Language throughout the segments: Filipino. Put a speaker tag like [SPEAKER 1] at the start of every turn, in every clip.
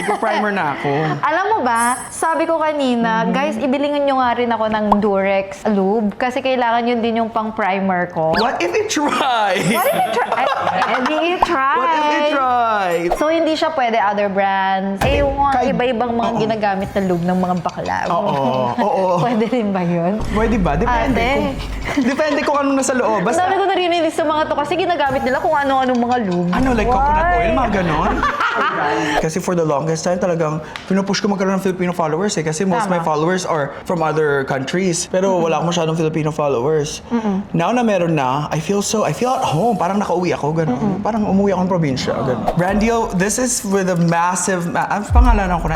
[SPEAKER 1] Magpa-primer na ako.
[SPEAKER 2] Alam mo ba, sabi ko kanina, guys, ibilingan nyo nga rin ako ng Durex lube kasi kailangan yun din yung pang-primer ko.
[SPEAKER 1] What if it tried?
[SPEAKER 2] What if you try? Hindi i-try.
[SPEAKER 1] What if it tried?
[SPEAKER 2] So, hindi siya pwede other brands. Eh, yung mga
[SPEAKER 1] Kahit-
[SPEAKER 2] iba-ibang mga
[SPEAKER 1] Oo.
[SPEAKER 2] ginagamit na lube ng mga bakla.
[SPEAKER 1] Oo.
[SPEAKER 2] Pwede rin ba yun?
[SPEAKER 1] Pwede ba? Depende
[SPEAKER 2] Ate.
[SPEAKER 1] Depende kung anong nasa loob.
[SPEAKER 2] Ang
[SPEAKER 1] Basta,
[SPEAKER 2] dami ko narinig sa mga to kasi ginagamit nila kung ano-anong mga lube.
[SPEAKER 1] ano, like coconut
[SPEAKER 2] Why?
[SPEAKER 1] oil, mga ganon. Kasi for the longest time talagang pinupush ko magkaroon ng Filipino followers eh. Kasi most of my
[SPEAKER 2] Tama.
[SPEAKER 1] followers are from other countries. Pero wala akong masyadong Filipino followers. Now na meron na, I feel at home. Parang nakauwi ako, ganon. Parang umuwi ako ng probinsya, ganon. Brandio, this is with a massive, pangalanan ko na.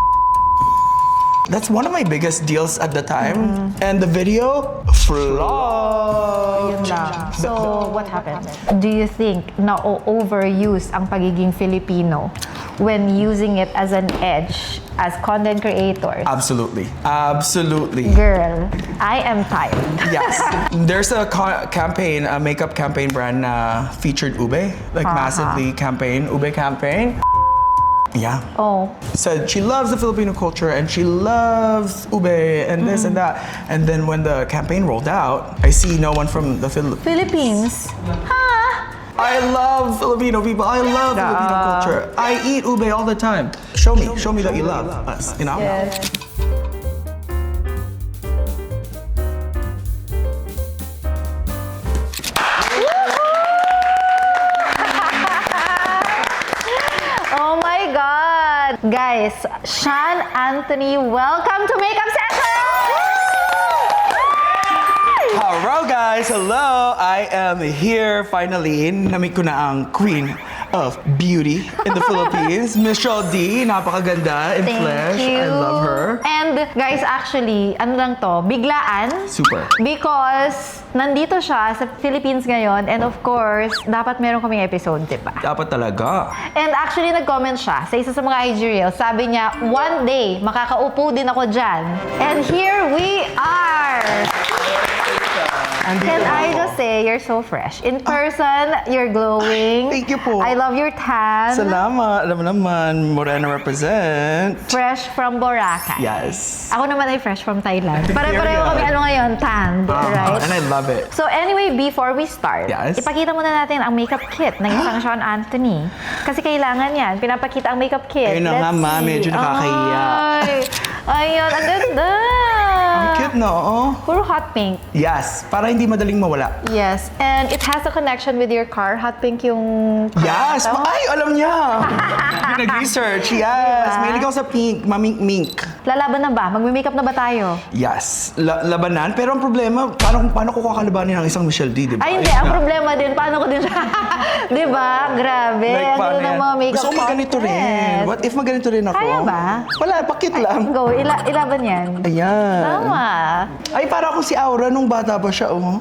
[SPEAKER 1] That's one of my biggest deals at the time. And the video flopped.
[SPEAKER 2] Yun lang. So, what happened? Do you think na overuse ang pagiging Filipino when using it as an edge as content creators?
[SPEAKER 1] Absolutely. Absolutely.
[SPEAKER 2] Girl, I am tired.
[SPEAKER 1] Yes. There's a campaign, a makeup campaign brand na featured Ube. Like massively campaign, Ube campaign. Yeah.
[SPEAKER 2] Oh.
[SPEAKER 1] Said she loves the Filipino culture and she loves Ube and this and that. And then when the campaign rolled out, I see no one from the Philippines.
[SPEAKER 2] Philippines? Ha?
[SPEAKER 1] I love Filipino people. I love Filipino culture. I eat ube all the time. Show me that you love us. You know.
[SPEAKER 2] Yes. Oh my God! Guys, Sean Anthony, welcome to Makeup Session!
[SPEAKER 1] Hello guys. Hello. I am here finally. Namit ko na ang queen of beauty in the Philippines, Michelle D. Napakaganda in flesh. I love her.
[SPEAKER 2] And guys, actually, ano lang to, biglaan.
[SPEAKER 1] Super.
[SPEAKER 2] Because nandito siya sa Philippines ngayon and of course, dapat meron kaming episode, di ba?
[SPEAKER 1] Dapat talaga.
[SPEAKER 2] And actually, nag-comment siya sa isa sa mga IG Reels. Sabi niya, one day, makakaupo din ako dyan. And here we are!
[SPEAKER 1] Andito
[SPEAKER 2] Can
[SPEAKER 1] na
[SPEAKER 2] I
[SPEAKER 1] ako.
[SPEAKER 2] just say, you're so fresh. In person, you're glowing.
[SPEAKER 1] Thank you po.
[SPEAKER 2] I love your tan.
[SPEAKER 1] Salamat. Alam mo naman, Morena represent.
[SPEAKER 2] Fresh from Boracay.
[SPEAKER 1] Yes.
[SPEAKER 2] Ako naman ay fresh from Thailand. Pare-pareho kami ano ngayon, tan, right?
[SPEAKER 1] And I love it.
[SPEAKER 2] So anyway, before we start,
[SPEAKER 1] Yes.
[SPEAKER 2] ipakita muna natin ang makeup kit ng isang Sean Anthony. Kasi kailangan yan. Pinapakita ang makeup kit.
[SPEAKER 1] Ayun na nga,
[SPEAKER 2] Let's
[SPEAKER 1] ma.
[SPEAKER 2] see.
[SPEAKER 1] Medyo nakakahiya.
[SPEAKER 2] Ay, ayun, ang ganda.
[SPEAKER 1] Ang cute, no?
[SPEAKER 2] Puro hot pink.
[SPEAKER 1] Yes. Para hindi madaling mawala.
[SPEAKER 2] Yes. And it has a connection with your car. Hot pink yung car.
[SPEAKER 1] Yes!
[SPEAKER 2] Tama?
[SPEAKER 1] Ay, alam niya! Hindi nag-research. Yes!
[SPEAKER 2] Diba?
[SPEAKER 1] Mahilig ako sa pink. Mamink-mink.
[SPEAKER 2] Lalaban na ba? Magme-makeup na ba tayo?
[SPEAKER 1] Yes. Labanan. Pero ang problema, paano ko kakalabanin ang isang Michelle D, di ba?
[SPEAKER 2] Ay, hindi.
[SPEAKER 1] Ayun
[SPEAKER 2] Ang
[SPEAKER 1] nga.
[SPEAKER 2] problema din, paano ko din siya? Di ba? Grabe.
[SPEAKER 1] Like,
[SPEAKER 2] Ang
[SPEAKER 1] paano
[SPEAKER 2] ganda ng
[SPEAKER 1] yan?
[SPEAKER 2] mga makeup
[SPEAKER 1] Gusto ko magganito rin.
[SPEAKER 2] contest.
[SPEAKER 1] What if magganito rin ako?
[SPEAKER 2] Kaya ba?
[SPEAKER 1] Wala, pakit lang.
[SPEAKER 2] Go, ilaban yan.
[SPEAKER 1] Ayan.
[SPEAKER 2] Tama.
[SPEAKER 1] Ay, para ako si Aura nung bata pa siya, oh.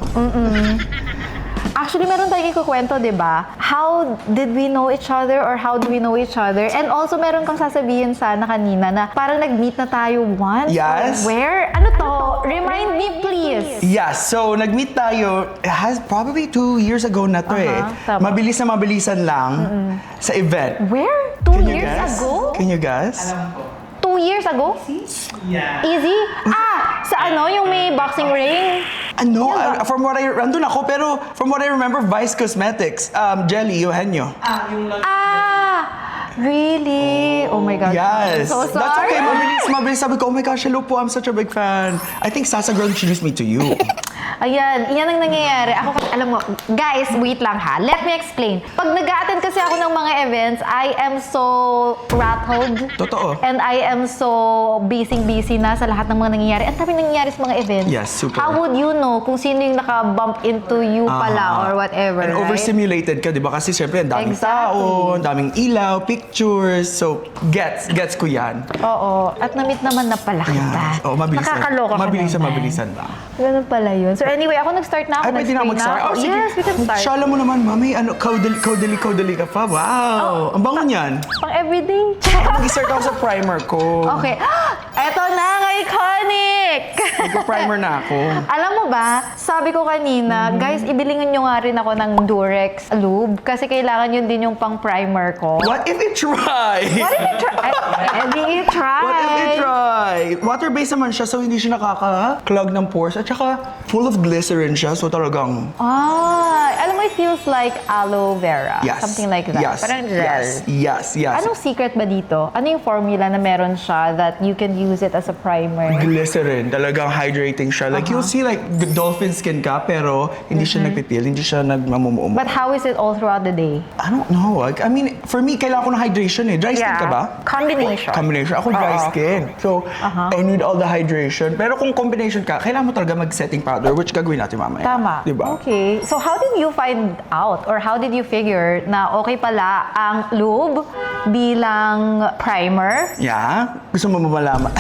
[SPEAKER 2] Actually, meron tayong ikukwento, di ba? How did we know each other or how do we know each other? And also, meron kang sasabihin sana kanina na parang nag-meet na tayo once.
[SPEAKER 1] Yes.
[SPEAKER 2] Or where? Ano to? Remind me, please.
[SPEAKER 1] Yes, so nag-meet tayo, it has probably 2 years ago na to eh.
[SPEAKER 2] Tama.
[SPEAKER 1] Mabilisan lang sa event.
[SPEAKER 2] Where? 2
[SPEAKER 1] Can you
[SPEAKER 2] years
[SPEAKER 1] guess?
[SPEAKER 2] ago?
[SPEAKER 1] Can you guess?
[SPEAKER 2] 2 years ago?
[SPEAKER 3] Yeah.
[SPEAKER 2] Easy? Ah! Sa ano? Yung may boxing ring?
[SPEAKER 1] Ano?
[SPEAKER 2] Yan ba?
[SPEAKER 1] From what andun ako, pero from what I remember, Vice Cosmetics, Jelly, Eugenio.
[SPEAKER 3] Yung
[SPEAKER 2] Ah! Really? Oh my God.
[SPEAKER 1] Yes.
[SPEAKER 2] I'm so sorry.
[SPEAKER 1] That's okay. Mabilis. Sabi ko, oh my gosh, hello po, I'm such a big fan. I think Sasa Girl introduced me to you.
[SPEAKER 2] Ayan, iyan ang nangyayari. Ako kasi, alam mo, guys, wait lang ha. Let me explain. Pag nag-a-attend kasi ako ng mga events, I am so rattled.
[SPEAKER 1] Totoo.
[SPEAKER 2] And I am so busy na sa lahat ng mga nangyayari. Ang dami nangyayari sa mga events.
[SPEAKER 1] Yes, super.
[SPEAKER 2] How would you know kung sino yung naka-bump into you pala or whatever,
[SPEAKER 1] And
[SPEAKER 2] right?
[SPEAKER 1] overstimulated ka, di ba? Kasi syempre, ang daming
[SPEAKER 2] Exactly.
[SPEAKER 1] tao, ang daming ilaw, pictures. So, gets ko yan.
[SPEAKER 2] Oo. At na-meet naman na pala kita.
[SPEAKER 1] Yes. Oh, mabilisan.
[SPEAKER 2] Nakakaloka ka naman.
[SPEAKER 1] Mabilisan lang.
[SPEAKER 2] Ganun pala yun. So Anyway, ako nag-start na ako.
[SPEAKER 1] Ay, pwede na
[SPEAKER 2] nag-spray
[SPEAKER 1] mag-start?
[SPEAKER 2] ako.
[SPEAKER 1] Oh, sige.
[SPEAKER 2] Yes, we can start.
[SPEAKER 1] Shala mo naman, mami. Ano, kaudali ka pa. Wow. Ang bango niyan.
[SPEAKER 2] Pang everyday.
[SPEAKER 1] Mag-start ako sa primer ko.
[SPEAKER 2] Okay. Eto na ang iconic!
[SPEAKER 1] Mag-primer na ako.
[SPEAKER 2] Alam mo ba, sabi ko kanina, guys, ibilingan nyo nga rin ako ng Durex lube kasi kailangan yun din yung pang-primer ko.
[SPEAKER 1] What if it try?
[SPEAKER 2] What if you try? Hindi you try.
[SPEAKER 1] What if it try? Water-based naman siya, so hindi siya nakaka-clog ng pores. At saka, full of glycerin siya, so talagang...
[SPEAKER 2] Alam mo, it feels like aloe vera.
[SPEAKER 1] Yes.
[SPEAKER 2] Something like that.
[SPEAKER 1] Yes.
[SPEAKER 2] Parang gel.
[SPEAKER 1] Yes.
[SPEAKER 2] Anong secret ba dito? Ano yung formula na meron siya that you can use it as a primer?
[SPEAKER 1] Glycerin, talagang hydrating siya. Like, you'll see like dolphin skin ka, pero hindi siya nagpipil, hindi siya nagmamumumo.
[SPEAKER 2] But how is it all throughout the day?
[SPEAKER 1] I don't know. Like, I mean, for me, kailangan ko ng hydration eh. Dry skin ka ba?
[SPEAKER 2] Combination.
[SPEAKER 1] Combination. Ako dry skin. So, I need all the hydration. Pero kung combination ka, kailangan mo talaga mag-setting powder, which gagawin natin mamaya.
[SPEAKER 2] Tama.
[SPEAKER 1] Diba?
[SPEAKER 2] Okay. So how did you find out or how did you figure na okay pala ang lube bilang primer?
[SPEAKER 1] Yeah? Gusto mo ba malaman?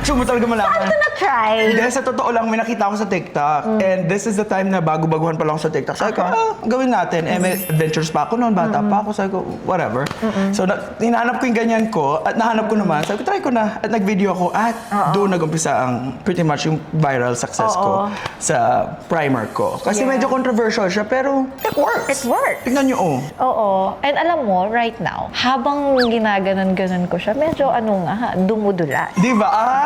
[SPEAKER 1] Gusto mo talaga malaman?
[SPEAKER 2] Ito na try.
[SPEAKER 1] Dahil sa totoo lang, may nakita ako sa TikTok. And this is the time na bago-baguhan pa lang ako sa TikTok. Sabi ko, gawin natin. Eh, may adventures pa ako noon, bata pa ako. Sabi ko, whatever. So, hinahanap ko yung ganyan ko at nahanap ko naman. Sabi ko, try ko na. At nag-video ako at doon nag-umpisa ang pretty much yung viral success ko sa primer ko. Kasi medyo controversial siya, pero it works.
[SPEAKER 2] It works.
[SPEAKER 1] Tignan nyo, oh.
[SPEAKER 2] Oo. And alam mo, right now, habang ginaganon-ganon ko siya, medyo dumudula.
[SPEAKER 1] Di ba?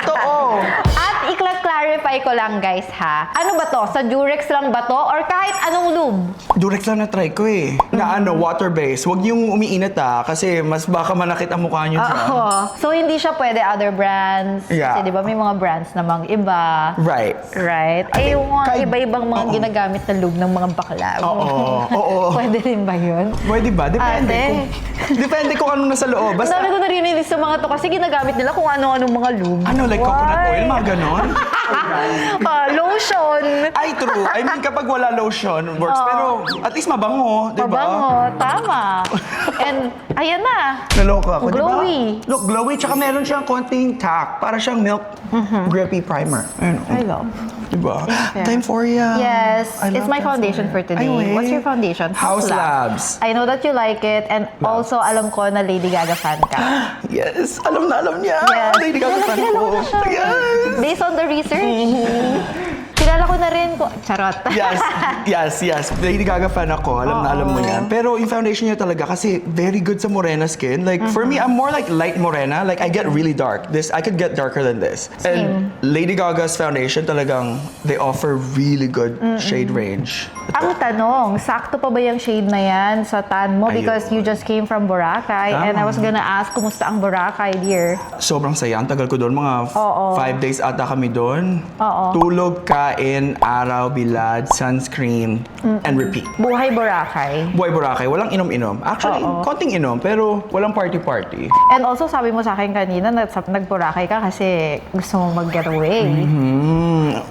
[SPEAKER 1] Totoo.
[SPEAKER 2] At i-clarify ko lang guys ha. Ano ba to? Sa Durex lang ba to? Or kahit anong lube?
[SPEAKER 1] Durex lang na-try ko eh. Na water-based. Huwag yung umiinit kasi mas baka manakit ang mukha nyo dyan.
[SPEAKER 2] So hindi siya pwede other brands?
[SPEAKER 1] Yeah.
[SPEAKER 2] Kasi di ba may mga brands namang iba.
[SPEAKER 1] Right.
[SPEAKER 2] Right?
[SPEAKER 1] I think
[SPEAKER 2] Yung mga
[SPEAKER 1] kahit-
[SPEAKER 2] iba-ibang mga
[SPEAKER 1] Oo.
[SPEAKER 2] ginagamit na lube ng mga bakla.
[SPEAKER 1] Oo.
[SPEAKER 2] Pwede din ba yun?
[SPEAKER 1] Pwede ba? Depende
[SPEAKER 2] Ate.
[SPEAKER 1] Depende kung anong nasa loob.
[SPEAKER 2] Ang
[SPEAKER 1] Basta,
[SPEAKER 2] dami ko narinig sa mga to kasi ginagamit nila kung ano-anong mga lube.
[SPEAKER 1] ano, like coconut oil, mga ganon?
[SPEAKER 2] Lotion.
[SPEAKER 1] Ay, true. I mean, kapag wala lotion, works. Pero, at least mabango, di ba?
[SPEAKER 2] Mabango. Tama. And, ayan na.
[SPEAKER 1] Naloka ako, di ba?
[SPEAKER 2] Glowy.
[SPEAKER 1] Look, glowy. Tsaka meron siyang konting tack. Para siyang milk grippy primer. Ayun.
[SPEAKER 2] I love.
[SPEAKER 1] Di ba?
[SPEAKER 2] fair.
[SPEAKER 1] Time for ya.
[SPEAKER 2] Yes,
[SPEAKER 1] I
[SPEAKER 2] it's
[SPEAKER 1] love
[SPEAKER 2] my
[SPEAKER 1] Time
[SPEAKER 2] foundation for
[SPEAKER 1] Ya.
[SPEAKER 2] today.
[SPEAKER 1] Ay, wait.
[SPEAKER 2] What's your foundation?
[SPEAKER 1] House Labs.
[SPEAKER 2] I know that you like it and also alam ko na Lady Gaga fan ka.
[SPEAKER 1] Yes. Alam na alam niya.
[SPEAKER 2] Yes.
[SPEAKER 1] Lady Gaga fan
[SPEAKER 2] Kilala
[SPEAKER 1] ko.
[SPEAKER 2] ko na siya.
[SPEAKER 1] Yes.
[SPEAKER 2] Based on the research. Kilala ko na rin po. Charot.
[SPEAKER 1] Yes. Lady Gaga fan ako. Alam na alam mo yan. Pero yung foundation niya talaga kasi very good sa morena skin. Like, for me, I'm more like light morena. Like, I get really dark. I could get darker than this. And Lady Gaga's foundation talagang, they offer really good shade range.
[SPEAKER 2] Ang tanong, sakto pa ba yung shade na yan sa tan mo? Because you just came from Boracay and I was gonna ask, kumusta ang Boracay, dear?
[SPEAKER 1] Sobrang saya. Ang tagal ko doon. Mga 5 days ata kami doon.
[SPEAKER 2] Oo.
[SPEAKER 1] Tulog, kain, araw, bilad, sunscreen, and repeat.
[SPEAKER 2] Buhay Boracay.
[SPEAKER 1] Buhay Boracay, walang inom-inom. Actually, konting inom, pero walang party-party.
[SPEAKER 2] And also, sabi mo sa akin kanina, nag-Boracay ka kasi gusto mo mag-getaway.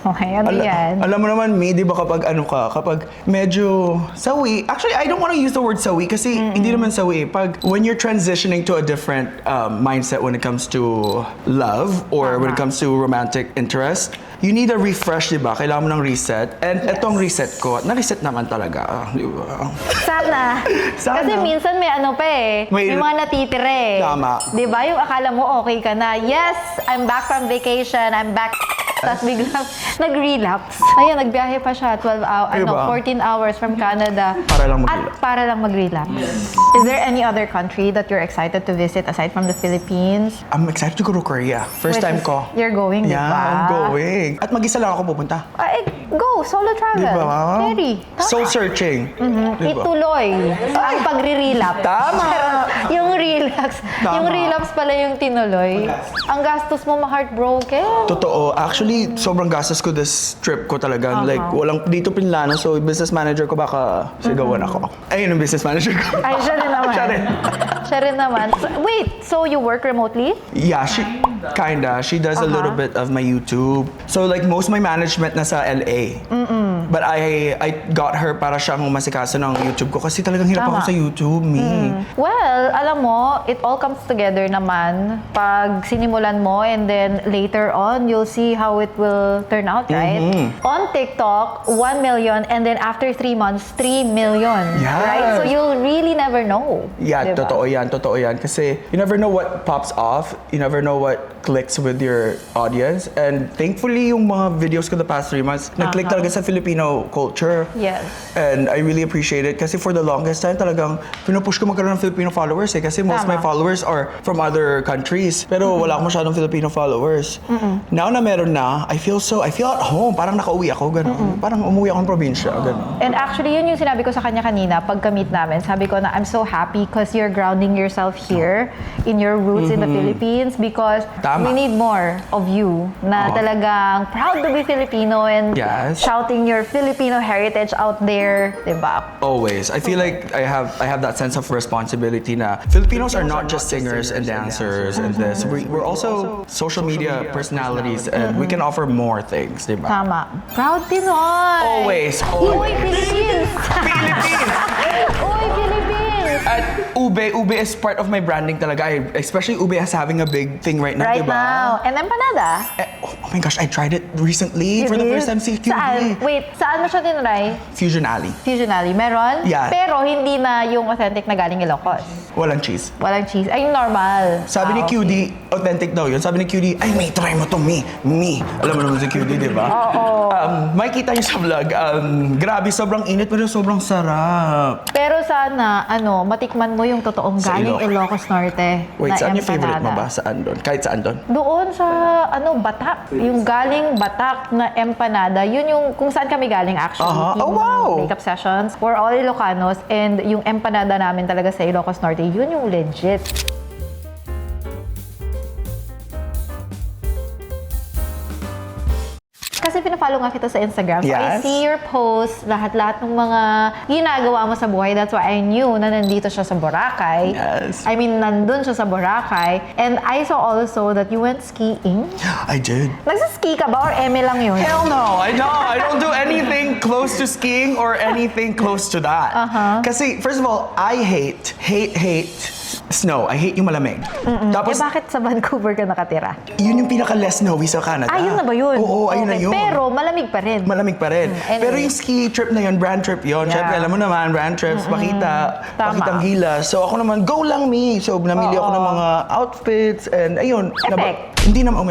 [SPEAKER 2] Okay, ano yan?
[SPEAKER 1] Alam mo naman, me, di ba kapag medyo sawi, actually, I don't want to use the word sawi kasi hindi naman sawi. When you're transitioning to a different mindset when it comes to love or when it comes to romantic interest, you need a refresh, di ba? Kailangan mo ng reset. And etong reset ko, na-reset naman talaga. Di ba?
[SPEAKER 2] Sana.
[SPEAKER 1] Sana.
[SPEAKER 2] Kasi minsan may ano pa eh. May mga natitire eh.
[SPEAKER 1] Tama.
[SPEAKER 2] Di ba? Yung akala mo okay ka na. Yes, I'm back from vacation. I'm back. Tapos biglang nag-relapse. Ayun, nagbiyahe pa siya. 14 hours from Canada.
[SPEAKER 1] Para lang mag-relapse.
[SPEAKER 2] At para lang mag-relapse. Is there any other country that you're excited to visit aside from the Philippines?
[SPEAKER 1] I'm excited to go to Korea. First time ko.
[SPEAKER 2] You're going, di
[SPEAKER 1] Yeah,
[SPEAKER 2] ba?
[SPEAKER 1] I'm going. At mag-isa lang ako pupunta.
[SPEAKER 2] Ay, go! Solo travel.
[SPEAKER 1] Di ba?
[SPEAKER 2] Very.
[SPEAKER 1] Soul searching. Di ba?
[SPEAKER 2] Ituloy ang pagre-relapse.
[SPEAKER 1] Tama!
[SPEAKER 2] Yung relapse.
[SPEAKER 1] Tama.
[SPEAKER 2] Yung relapse pala yung tinuloy. Ang gastos mo ma-heartbroken.
[SPEAKER 1] Totoo. Actually, sobrang gastos ko this trip ko talaga. Like, walang dito pinlano. So, business manager ko baka sigawan ako. Ayun ang business manager ko.
[SPEAKER 2] Ay, siya rin naman.
[SPEAKER 1] Siya rin.
[SPEAKER 2] Siya rin naman. So, wait, so you work remotely?
[SPEAKER 1] Yeah, Kinda. She does a little bit of my YouTube. So like most of my management nasa LA. But I got her para siyang masikaso ng YouTube ko kasi talagang hirap
[SPEAKER 2] Tama.
[SPEAKER 1] ako sa YouTube, me.
[SPEAKER 2] Well, alam mo, it all comes together naman pag sinimulan mo and then later on, you'll see how it will turn out, right? On TikTok, 1 million and then after 3 months, 3 million.
[SPEAKER 1] Yes.
[SPEAKER 2] Right? So you'll really never know.
[SPEAKER 1] Yeah,
[SPEAKER 2] diba?
[SPEAKER 1] totoo yan. Kasi you never know what pops off. You never know what clicks with your audience. And thankfully, yung mga videos ko the past 3 months, nag-click talaga sa Filipino culture.
[SPEAKER 2] Yes.
[SPEAKER 1] And I really appreciate it kasi for the longest time talagang pinupush ko magkaroon ng Filipino followers eh. Kasi most of my
[SPEAKER 2] Tama.
[SPEAKER 1] followers are from other countries. Pero wala akong masyadong Filipino followers. Now na meron na, I feel at home. Parang nakauwi ako, gano'n. Parang umuwi ako ng probinsya, gano'n.
[SPEAKER 2] And actually, yun yung sinabi ko sa kanya kanina pagka-meet namin. Sabi ko na I'm so happy because you're grounding yourself here in your roots in the Philippines because
[SPEAKER 1] Tama.
[SPEAKER 2] we need more of you na talagang proud to be Filipino and
[SPEAKER 1] Yes.
[SPEAKER 2] shouting your Filipino heritage out there, diba?
[SPEAKER 1] Always. I feel like I have that sense of responsibility na Filipinos are not just singers and dancers and this. We're also social media personalities and we can offer more things, di ba?
[SPEAKER 2] Tama. Proud Pinoy!
[SPEAKER 1] Always.
[SPEAKER 2] Uy, Philippines!
[SPEAKER 1] Philippines!
[SPEAKER 2] Uy, Philippines!
[SPEAKER 1] At Ube is part of my branding talaga. Especially Ube is having a big thing right now,
[SPEAKER 2] Right
[SPEAKER 1] di ba?
[SPEAKER 2] now. And empanada.
[SPEAKER 1] Oh my gosh, I tried it recently for the
[SPEAKER 2] It
[SPEAKER 1] first time
[SPEAKER 2] is?
[SPEAKER 1] si QB.
[SPEAKER 2] Saan? Wait, saan mo siya tinry?
[SPEAKER 1] Fusion Alley.
[SPEAKER 2] Fusion Alley. Meron?
[SPEAKER 1] Yeah.
[SPEAKER 2] Pero hindi na yung authentic na galing Ilocos.
[SPEAKER 1] Walang cheese.
[SPEAKER 2] Walang cheese. Ay, yung normal.
[SPEAKER 1] Sabi ni
[SPEAKER 2] okay.
[SPEAKER 1] QD, authentic daw yun. Sabi ni QD, ay may try mo to, me. Alam mo naman si QD, di ba?
[SPEAKER 2] Oo.
[SPEAKER 1] Makikita niyo sa vlog, grabe, sobrang init pero sobrang sarap.
[SPEAKER 2] Pero sana, matikman mo yung totoong
[SPEAKER 1] Sa
[SPEAKER 2] galing
[SPEAKER 1] Ilocos.
[SPEAKER 2] Ilocos Norte
[SPEAKER 1] Wait,
[SPEAKER 2] na
[SPEAKER 1] saan yung favorite mo
[SPEAKER 2] empanada.
[SPEAKER 1] ba? Saan doon? Kahit saan doon?
[SPEAKER 2] Doon sa, Batak. Yung galing Batak na empanada, yun yung kung saan kami galing actually.
[SPEAKER 1] Aha. Oh,
[SPEAKER 2] Yung
[SPEAKER 1] wow.
[SPEAKER 2] makeup sessions. We're all Ilocanos and yung empanada namin talaga sa Ilocos Norte, yun yung legit. Kasi pinafollow nga kita sa Instagram. So I
[SPEAKER 1] Yes.
[SPEAKER 2] see your posts, lahat-lahat ng mga ginagawa mo sa buhay. That's why I knew na nandito siya sa Boracay.
[SPEAKER 1] Yes.
[SPEAKER 2] I mean, nandun siya sa Boracay. And I saw also that you went skiing.
[SPEAKER 1] I did.
[SPEAKER 2] Nagsaski ka ba or eme lang yun?
[SPEAKER 1] Hell no! I don't do anything close to skiing or anything close to that. Kasi, first of all, I hate snow. I hate yung malamig. Tapos,
[SPEAKER 2] Bakit sa Vancouver ka nakatira?
[SPEAKER 1] yun yung pinaka-less snowy sa Canada.
[SPEAKER 2] Yun na ba yun?
[SPEAKER 1] Oo, ayun na
[SPEAKER 2] Okay,
[SPEAKER 1] yun.
[SPEAKER 2] Pero malamig pa rin.
[SPEAKER 1] Malamig pa rin.
[SPEAKER 2] anyway.
[SPEAKER 1] Pero yung ski trip na yun, brand trip yun.
[SPEAKER 2] Yeah.
[SPEAKER 1] Siyempre, alam mo naman, brand trips,
[SPEAKER 2] Tama.
[SPEAKER 1] pakitang gilas. So ako naman, go lang me. So namili ako ng mga outfits and ayun.
[SPEAKER 2] Effect.
[SPEAKER 1] Hindi naman,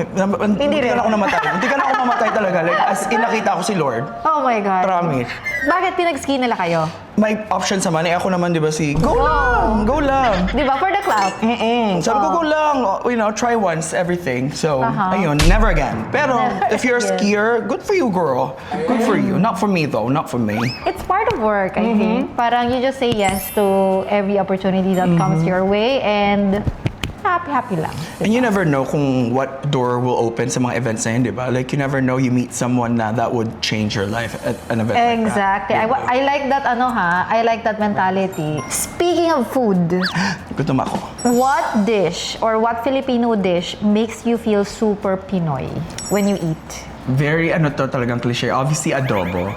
[SPEAKER 1] hindi
[SPEAKER 2] rin.
[SPEAKER 1] ka na ako namatay. Hindi ka na ako mamatay talaga. Like, as in, nakita ako si Lord.
[SPEAKER 2] Oh my God.
[SPEAKER 1] Promise.
[SPEAKER 2] Bakit pinag-ski nila kayo?
[SPEAKER 1] May options naman. Eh ako naman, di ba, go lang.
[SPEAKER 2] Di ba? For the clout.
[SPEAKER 1] Sabi ko, go lang. Try once everything. So, ayun, never again. Pero, if you're a
[SPEAKER 2] Never
[SPEAKER 1] skier, good for you, girl. Good for you. Not for me, though. Not for me.
[SPEAKER 2] It's part of work, I think. Parang you just say yes to every opportunity that comes your way and happy lang.
[SPEAKER 1] And you never know kung what door will open sa mga events na yun, di ba? Like, you never know you meet someone na that would change your life at an event
[SPEAKER 2] Exactly.
[SPEAKER 1] like that.
[SPEAKER 2] I like that I like that mentality. Speaking of food,
[SPEAKER 1] Gutom ako.
[SPEAKER 2] what dish or what Filipino dish makes you feel super Pinoy when you eat?
[SPEAKER 1] Very, talagang cliche. Obviously, adobo.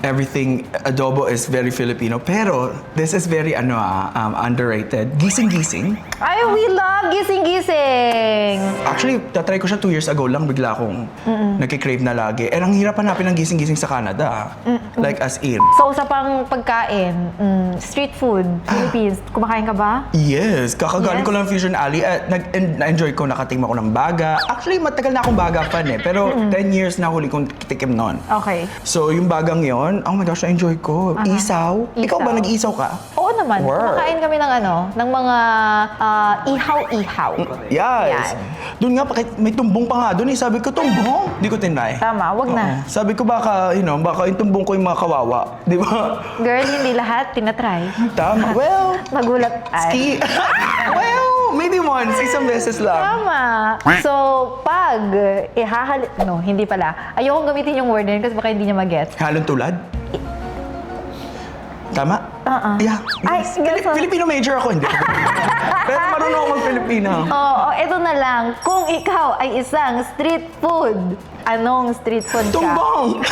[SPEAKER 1] Everything, adobo is very Filipino. Pero, this is very, underrated. Gising-gising.
[SPEAKER 2] Ay, we love gising-gising!
[SPEAKER 1] Actually, tatry ko siya 2 years ago lang. Bigla akong nagkikrave na lagi. And ang hirap hanapin ng gising-gising sa Canada. Like, as in.
[SPEAKER 2] So, sa pang pagkain, street food, Philippines, kumakain ka ba?
[SPEAKER 1] Yes, kakagaling
[SPEAKER 2] Yes.
[SPEAKER 1] ko lang Fusion Alley at na-enjoy ko, nakatingin ako ng baga. Actually, matagal na akong baga fan eh. Pero 10 years na huli kong tikim nun.
[SPEAKER 2] Okay.
[SPEAKER 1] So, yung bagang yon, oh my gosh, na-enjoy ko. Isaw. Ikaw ba,
[SPEAKER 2] Isaw.
[SPEAKER 1] nag-isaw ka?
[SPEAKER 2] Oo naman.
[SPEAKER 1] Word.
[SPEAKER 2] Kumakain kami ng mga ihaw-ihaw.
[SPEAKER 1] Yes.
[SPEAKER 2] Yan.
[SPEAKER 1] Doon nga, may tumbong pa nga doon eh. Sabi ko, tumbong? Di ko tinry.
[SPEAKER 2] Tama, wag na.
[SPEAKER 1] Sabi ko baka, baka yung tumbong ko yung mga kawawa. Di ba?
[SPEAKER 2] Girl, hindi lahat tinatry.
[SPEAKER 1] Tama. Well,
[SPEAKER 2] Magulat. Ay.
[SPEAKER 1] well, maybe once. Isang beses lang.
[SPEAKER 2] Tama. So, pag hindi pala. Ayokong gamitin yung word na yun kasi baka hindi niya mag-gets.
[SPEAKER 1] Halong tulad? Tama? Yeah.
[SPEAKER 2] Ay,
[SPEAKER 1] Yes.
[SPEAKER 2] ganun.
[SPEAKER 1] Filipino major ako, hindi. Pero marunong ako mag-Filipino.
[SPEAKER 2] Oo, ito na lang. Kung ikaw ay isang street food, anong street food ka?
[SPEAKER 1] Tumbong!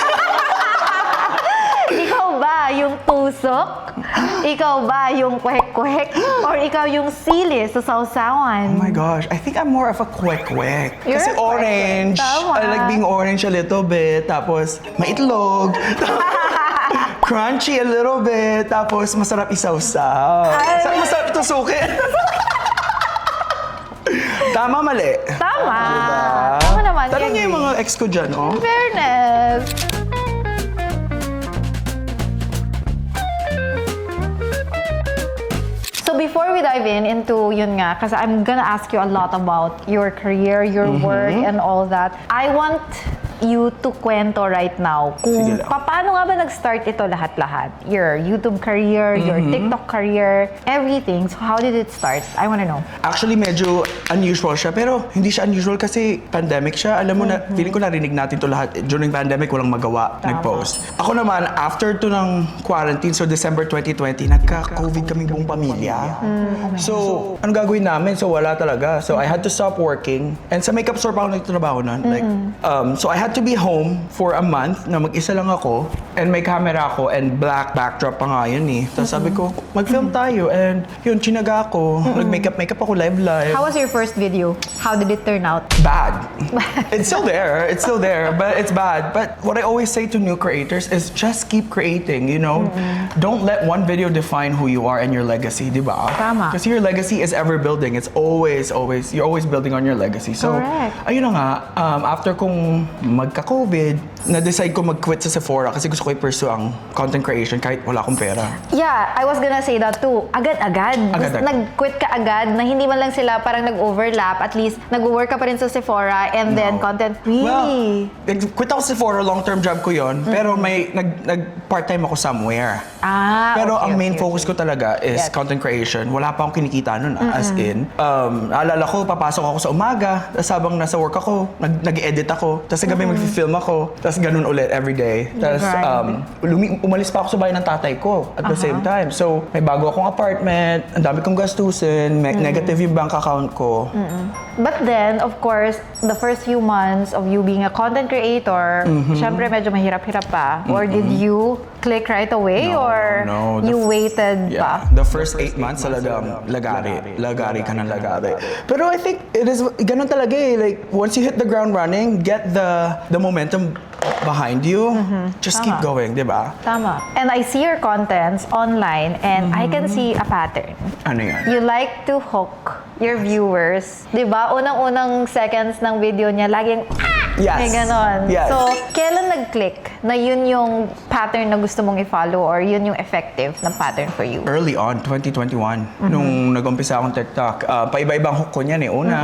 [SPEAKER 2] Ikaw ba yung tusok? Ikaw ba yung kwek-kwek? Or ikaw yung sili sa sausawan?
[SPEAKER 1] Oh my gosh, I think I'm more of a kwek-kwek.
[SPEAKER 2] You're
[SPEAKER 1] Kasi
[SPEAKER 2] a kwek-kwek.
[SPEAKER 1] orange.
[SPEAKER 2] Tama.
[SPEAKER 1] I like being orange a little bit. Tapos, maitlog. Crunchy a little bit. Tapos, masarap isawsaw.
[SPEAKER 2] Ay.
[SPEAKER 1] Masarap tusukin. Tama, mali.
[SPEAKER 2] Tama.
[SPEAKER 1] Diba?
[SPEAKER 2] Tama naman.
[SPEAKER 1] Tanong niyo yung
[SPEAKER 2] agree.
[SPEAKER 1] mga ex ko dyan, oh.
[SPEAKER 2] Fairness. So before we dive into yun nga, kasi I'm gonna ask you a lot about your career, your work, and all that. I want you to kwento right now kung
[SPEAKER 1] Sige lang.
[SPEAKER 2] paano nga ba nag-start ito lahat-lahat? Your YouTube career, your TikTok career, everything. So how did it start? I wanna know.
[SPEAKER 1] Actually, medyo unusual siya. Pero hindi siya unusual kasi pandemic siya. Alam mo na, feeling ko narinig natin to lahat. During pandemic, walang magawa.
[SPEAKER 2] Tama.
[SPEAKER 1] Nag-post. Ako naman, after to ng quarantine, so December 2020, nagka-COVID kami buong pamilya. So, ano gagawin namin? So, wala talaga. So, I had to stop working. And sa makeup store pa ako nagtrabaho nun. Like, so, I had to be home for a month na mag-isa lang ako. And may camera ako and black backdrop pa nga yun eh. Tapos sabi ko, mag-film tayo. And yun, chinaga ako. Nag-makeup ako live.
[SPEAKER 2] How was your first video? How did it turn out?
[SPEAKER 1] Bad. It's still there. It's still there, but it's bad. But what I always say to new creators is just keep creating, you know? Don't let one video define who you are and your legacy, di ba?
[SPEAKER 2] Tama.
[SPEAKER 1] Because your legacy is ever building. It's always, you're always building on your legacy. So,
[SPEAKER 2] Correct.
[SPEAKER 1] ayun na nga, after kong magka-COVID, na-decide ko mag-quit sa Sephora kasi gusto ko i-pursue ang content creation kahit wala akong pera.
[SPEAKER 2] Yeah, I was gonna say that too. Agad-agad.
[SPEAKER 1] Agad-agad.
[SPEAKER 2] Nag-quit ka agad na hindi man lang sila parang nag-overlap. At least, nag-work ka pa rin sa Sephora and then
[SPEAKER 1] No.
[SPEAKER 2] content. Really?
[SPEAKER 1] Well, quit ako sa Sephora, long-term job ko yon. Pero may nag-part-time ako somewhere. Pero
[SPEAKER 2] okay,
[SPEAKER 1] ang main
[SPEAKER 2] okay,
[SPEAKER 1] focus
[SPEAKER 2] okay.
[SPEAKER 1] ko talaga is
[SPEAKER 2] Yes.
[SPEAKER 1] content creation. Wala pa akong kinikita nun, as in. Naalala ko, papasok ako sa umaga, tapos habang nasa work ako, nag-edit ako, tapos sa gabi mag-film ako, tapos ganun ulit everyday. Tapos umalis pa ako sa bahay ng tatay ko at the same time. So, may bago akong apartment, ang dami kong gastusin, negative yung bank account ko.
[SPEAKER 2] But then, of course, the first few months of you being a content creator, syempre medyo mahirap-hirap pa. Or did you click right away?
[SPEAKER 1] No,
[SPEAKER 2] or
[SPEAKER 1] no.
[SPEAKER 2] you waited pa?
[SPEAKER 1] The first 8 months talagang lagari. Lagari ka ng lagari. Pero I think it is, ganun talaga eh. Like, once you hit the ground running, get the momentum behind you, just keep
[SPEAKER 2] Tama.
[SPEAKER 1] going, di ba?
[SPEAKER 2] Tama. And I see your contents online and I can see a pattern.
[SPEAKER 1] Ano yan?
[SPEAKER 2] You like to hook your viewers. Di ba? Unang-unang seconds ng video niya, laging,
[SPEAKER 1] Yes.
[SPEAKER 2] may ganon.
[SPEAKER 1] Yes.
[SPEAKER 2] So, kailan nag-click na yun yung pattern na gusto mong i-follow or yun yung effective na pattern for you?
[SPEAKER 1] Early on, 2021, nung nag-umpisa akong TikTok, paiba-ibang hook ko niyan eh. Una,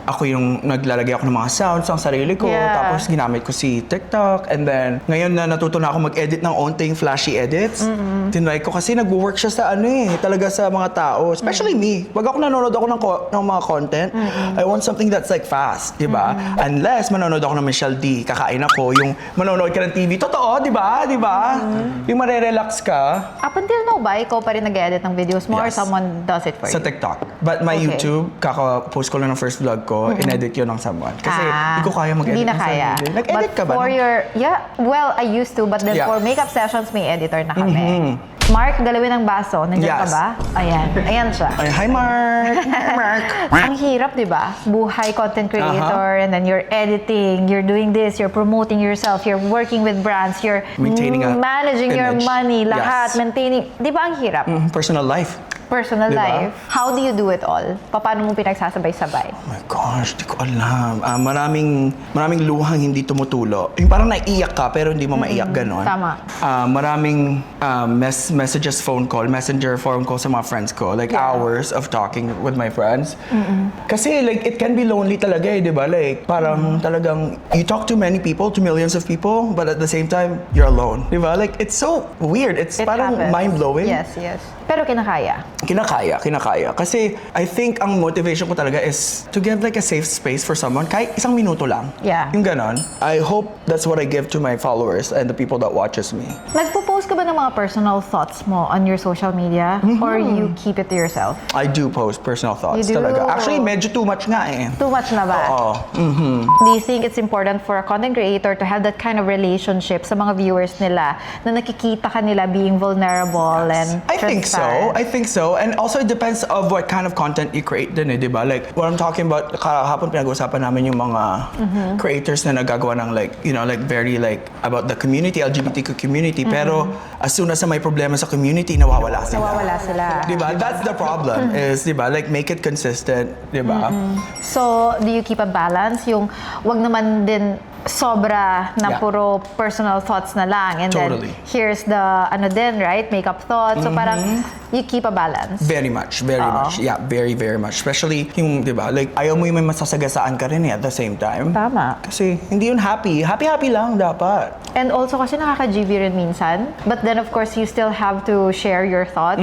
[SPEAKER 1] ako yung naglalagay ako ng mga sounds ng sarili ko,
[SPEAKER 2] Yeah.
[SPEAKER 1] tapos ginamit ko si TikTok, and then ngayon na natuto na ako mag-edit ng onting flashy edits, tinry ko kasi nag-work siya sa ano eh, talaga sa mga tao, especially me. Pag ako nanonood ako ng mga content, I want something that's like fast, di ba? Unless manonood ako ng Michelle D, kakain ako, yung manonood ka ng TV, totoo, di ba? Di ba? Yung marerelax ka
[SPEAKER 2] Up until now ba, ikaw pa rin nag-edit ng videos mo or
[SPEAKER 1] Yes.
[SPEAKER 2] someone does it for
[SPEAKER 1] sa
[SPEAKER 2] you?
[SPEAKER 1] TikTok. But my
[SPEAKER 2] Okay.
[SPEAKER 1] YouTube, kaka-post ko lang ng first vlog ko, in-edit yun ng someone. Kasi hindi ko kaya mag-edit
[SPEAKER 2] Hindi na
[SPEAKER 1] ng
[SPEAKER 2] kaya.
[SPEAKER 1] sarili. Nag-edit
[SPEAKER 2] But
[SPEAKER 1] ka ba?
[SPEAKER 2] for
[SPEAKER 1] no?
[SPEAKER 2] your, well, I used to, but then
[SPEAKER 1] Yeah.
[SPEAKER 2] for makeup sessions, may editor na kami. Mark, galawin ng baso. Nandiyan ka
[SPEAKER 1] Yes.
[SPEAKER 2] ba? Ayan. Ayan siya.
[SPEAKER 1] Ay, hi Mark! Hi Mark!
[SPEAKER 2] Ang hirap, di ba? Buhay content creator, and then you're editing, you're doing this, you're promoting yourself, you're working with brands, you're
[SPEAKER 1] Maintaining a
[SPEAKER 2] managing your
[SPEAKER 1] image.
[SPEAKER 2] money, lahat,
[SPEAKER 1] Yes.
[SPEAKER 2] maintaining. Di ba ang hirap?
[SPEAKER 1] Personal life.
[SPEAKER 2] Personal
[SPEAKER 1] Diba?
[SPEAKER 2] life. How do you do it all? Paano mo pinagsasabay-sabay?
[SPEAKER 1] Oh my gosh, di ko alam. Maraming luhang hindi tumutulo. Yung parang naiiyak ka pero hindi mo maiyak ganon.
[SPEAKER 2] Tama.
[SPEAKER 1] Maraming messages, phone call, messenger phone call sa mga friends ko. Like
[SPEAKER 2] Yeah.
[SPEAKER 1] hours of talking with my friends. Kasi like it can be lonely talaga eh, di ba? Like parang talagang you talk to many people, to millions of people, but at the same time, you're alone. Di ba? Like it's so weird. It's
[SPEAKER 2] It
[SPEAKER 1] parang
[SPEAKER 2] happens.
[SPEAKER 1] mind-blowing.
[SPEAKER 2] Yes, yes. Pero kinakaya.
[SPEAKER 1] kinakaya. Kasi I think ang motivation ko talaga is to give like a safe space for someone, kahit isang minuto lang.
[SPEAKER 2] Yeah.
[SPEAKER 1] Yung ganon. I hope that's what I give to my followers and the people that watches me.
[SPEAKER 2] Nagpo-post ka ba ng mga personal thoughts mo on your social media? Or you keep it to yourself?
[SPEAKER 1] I do post personal thoughts
[SPEAKER 2] You do?
[SPEAKER 1] talaga. Actually, medyo too much nga eh.
[SPEAKER 2] Too much na ba?
[SPEAKER 1] Oo.
[SPEAKER 2] Do you think it's important for a content creator to have that kind of relationship sa mga viewers nila na nakikita ka nila being vulnerable and
[SPEAKER 1] I think so.
[SPEAKER 2] transparent?
[SPEAKER 1] I think so. And also it depends of what kind of content you create din eh, di ba? Like, what I'm talking about, kahapon pinag-uusapan namin yung mga creators na nagagawa ng like, you know, like very like about the community, LGBTQ community. Pero as soon as may problema sa community, nawawala sila.
[SPEAKER 2] Nawawala sila.
[SPEAKER 1] Di ba? That's the problem is, di ba? Like, make it consistent, di ba?
[SPEAKER 2] So, do you keep a balance? Yung wag naman din sobra na
[SPEAKER 1] Yeah.
[SPEAKER 2] puro personal thoughts na lang. And
[SPEAKER 1] Totally.
[SPEAKER 2] then, here's the, ano din, right? Makeup thoughts. So, parang, you keep a balance.
[SPEAKER 1] Very much, very much. Yeah, very, very much. Especially yung, di ba, like, ayaw mo yung may masasagasaan ka rin eh at the same time.
[SPEAKER 2] Tama.
[SPEAKER 1] Kasi hindi yun happy. Happy lang dapat.
[SPEAKER 2] And also, kasi nakaka-GB rin minsan. But then, of course, you still have to share your thoughts.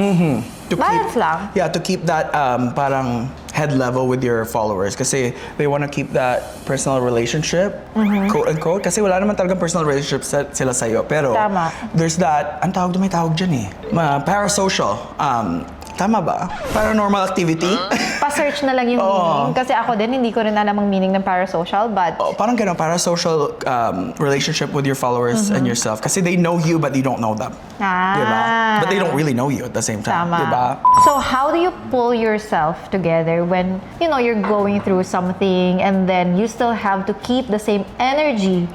[SPEAKER 1] To
[SPEAKER 2] Balance lang.
[SPEAKER 1] Yeah, to keep that parang head level with your followers. Kasi they want to keep that personal relationship, quote unquote. Kasi wala naman talagang personal relationship sila sa'yo. Pero
[SPEAKER 2] Tama.
[SPEAKER 1] there's that, ang tawag doon, may tawag dyan eh. Parasocial. Tama ba? Paranormal activity?
[SPEAKER 2] Pa-search na lang yung meaning. Kasi ako din, hindi ko rin alam ang meaning ng parasocial. But,
[SPEAKER 1] Oh, parang gano'n, parasocial relationship with your followers and yourself. Kasi they know you but you don't know them. Diba? But they don't really know you at the same time.
[SPEAKER 2] Tama.
[SPEAKER 1] Diba?
[SPEAKER 2] So how do you pull yourself together when, you know, you're going through something and then you still have to keep the same energy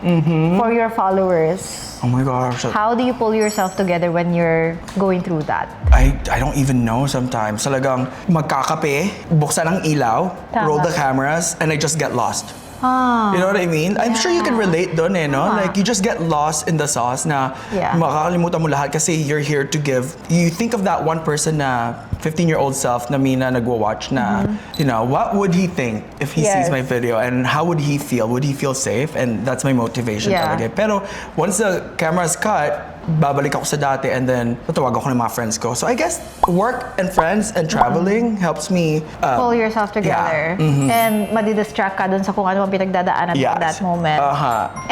[SPEAKER 2] for your followers?
[SPEAKER 1] Oh my gosh.
[SPEAKER 2] How do you pull yourself together when you're going through that?
[SPEAKER 1] I don't even know sometimes. Talagang magkakape, buksan ang ilaw,
[SPEAKER 2] Tama.
[SPEAKER 1] roll the cameras, and I just get lost.
[SPEAKER 2] Ah,
[SPEAKER 1] You know what I mean? I'm sure you can relate doon eh, no? Like, you just get lost in the sauce na
[SPEAKER 2] Yeah.
[SPEAKER 1] makakalimutan mo lahat kasi you're here to give. You think of that one person na 15-year-old self na Mina nagwa-watch na, you know, what would he think if he sees
[SPEAKER 2] Yes.
[SPEAKER 1] my video and how would he feel? Would he feel safe? And that's my motivation
[SPEAKER 2] Yeah.
[SPEAKER 1] talaga. Pero once the camera's cut, babalik ako sa dati and then tatawag ako ng mga friends ko. So I guess work and friends and traveling helps me
[SPEAKER 2] pull yourself together. And madidistract ka dun sa kung ano ang pinagdadaanan mo at that moment.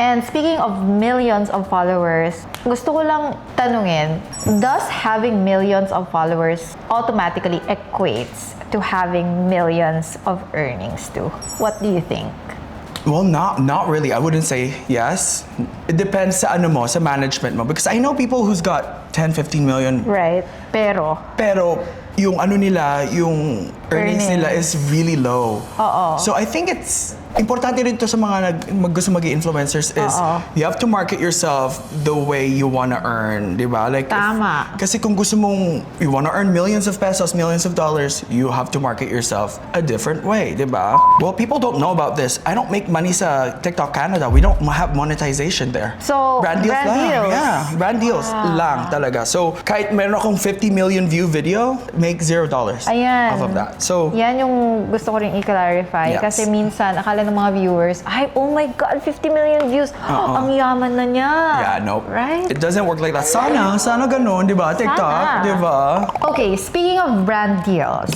[SPEAKER 2] And speaking of millions of followers, gusto ko lang tanungin, does having millions of followers automatically equates to having millions of earnings too? What do you think?
[SPEAKER 1] Well, not really. I wouldn't say yes. It depends sa ano mo, sa management mo. Because I know people who's got 10, 15 million.
[SPEAKER 2] Right. Pero,
[SPEAKER 1] Yung ano nila, yung earnings nila is really low.
[SPEAKER 2] Oo.
[SPEAKER 1] So I think it's importante rin to sa mga gusto maging influencers is you have to market yourself the way you wanna earn, di ba? Like,
[SPEAKER 2] Tama.
[SPEAKER 1] Kasi kung gusto mong, you wanna earn millions of pesos, millions of dollars, you have to market yourself a different way, di ba? Well, people don't know about this. I don't make money sa TikTok Canada. We don't have monetization there.
[SPEAKER 2] So,
[SPEAKER 1] brand deals
[SPEAKER 2] brand
[SPEAKER 1] lang.
[SPEAKER 2] deals.
[SPEAKER 1] Yeah, brand deals lang talaga. So, kahit meron akong 50 million view video, make $0
[SPEAKER 2] Ayan.
[SPEAKER 1] off of that. So,
[SPEAKER 2] yan yung gusto ko rin i-clarify.
[SPEAKER 1] Yes.
[SPEAKER 2] Kasi minsan, akala ng mga viewers, ay, oh my God, 50 million views. Ang yaman na niya.
[SPEAKER 1] yeah, nope.
[SPEAKER 2] Right?
[SPEAKER 1] It doesn't work like that. Sana ganun, di ba? TikTok,
[SPEAKER 2] Sana.
[SPEAKER 1] di ba?
[SPEAKER 2] Okay, speaking of brand deals,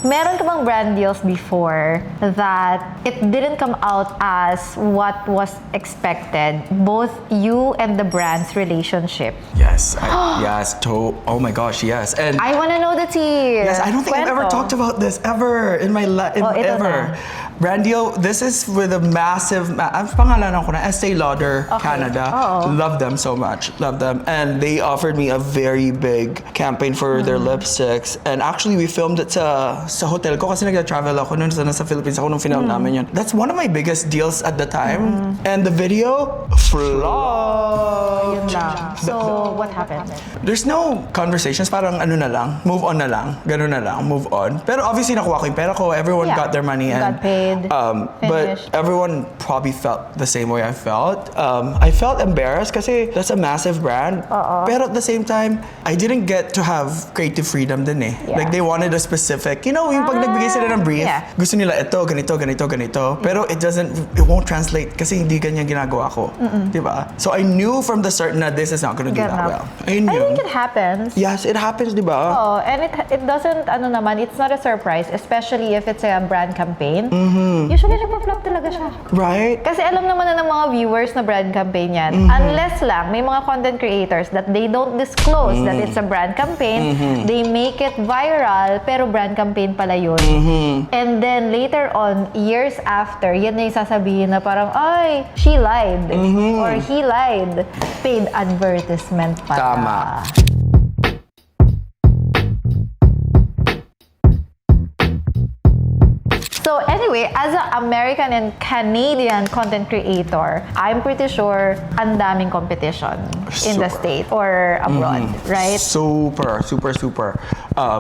[SPEAKER 2] meron ka bang brand deals before that it didn't come out as what was expected, both you and the brand's relationship?
[SPEAKER 1] Yes, oh my gosh, yes. And
[SPEAKER 2] I wanna know the tea.
[SPEAKER 1] yes, I don't think I've ever talked about this ever in my life,
[SPEAKER 2] Oh, ito
[SPEAKER 1] ever.
[SPEAKER 2] na.
[SPEAKER 1] Brand deal, this is with a massive, ang pangalanan ko na, Estee Lauder,
[SPEAKER 2] Okay.
[SPEAKER 1] Canada.
[SPEAKER 2] Oo.
[SPEAKER 1] Love them so much, love them. And they offered me a very big campaign for their lipsticks. And actually, we filmed it sa hotel ko kasi nag-travel ako nun sa Philippines ako nung film namin yun. That's one of my biggest deals at the time. And the video, flopped.
[SPEAKER 2] Yun lang. So, what happened?
[SPEAKER 1] There's no conversations, parang ano na lang, move on na lang, gano'n na lang, move on. Pero obviously nakuha ko yung pera ko, everyone
[SPEAKER 2] Yeah.
[SPEAKER 1] got their money and
[SPEAKER 2] Got paid. paid,
[SPEAKER 1] But
[SPEAKER 2] finished.
[SPEAKER 1] everyone probably felt the same way I felt. I felt embarrassed kasi that's a massive brand. Pero at the same time, I didn't get to have creative freedom din eh.
[SPEAKER 2] Yeah.
[SPEAKER 1] Like they wanted a specific, yung pag nagbigay sila ng brief,
[SPEAKER 2] Yeah.
[SPEAKER 1] gusto nila ito, ganito, ganito, ganito. Pero it won't translate kasi hindi ganyan ginagawa ko. Diba? So I knew from the start na this is not gonna do that
[SPEAKER 2] Ganap.
[SPEAKER 1] well. I
[SPEAKER 2] I
[SPEAKER 1] knew.
[SPEAKER 2] think it happens.
[SPEAKER 1] Yes, it happens, diba?
[SPEAKER 2] Oh, and it doesn't, it's not a surprise, especially if it's a brand campaign. Usually, nagpa-flop talaga siya.
[SPEAKER 1] Right?
[SPEAKER 2] Kasi alam naman na ng mga viewers na brand campaign yan. Unless lang, may mga content creators that they don't disclose that it's a brand campaign. They make it viral, pero brand campaign pala yun. And then later on, years after, yan na yung sasabihin na parang, ay, she lied. Or he lied. Paid advertisement pala.
[SPEAKER 1] Tama.
[SPEAKER 2] So anyway, as an American and Canadian content creator, I'm pretty sure ang daming competition in the
[SPEAKER 1] Super.
[SPEAKER 2] state or abroad, right?
[SPEAKER 1] Super.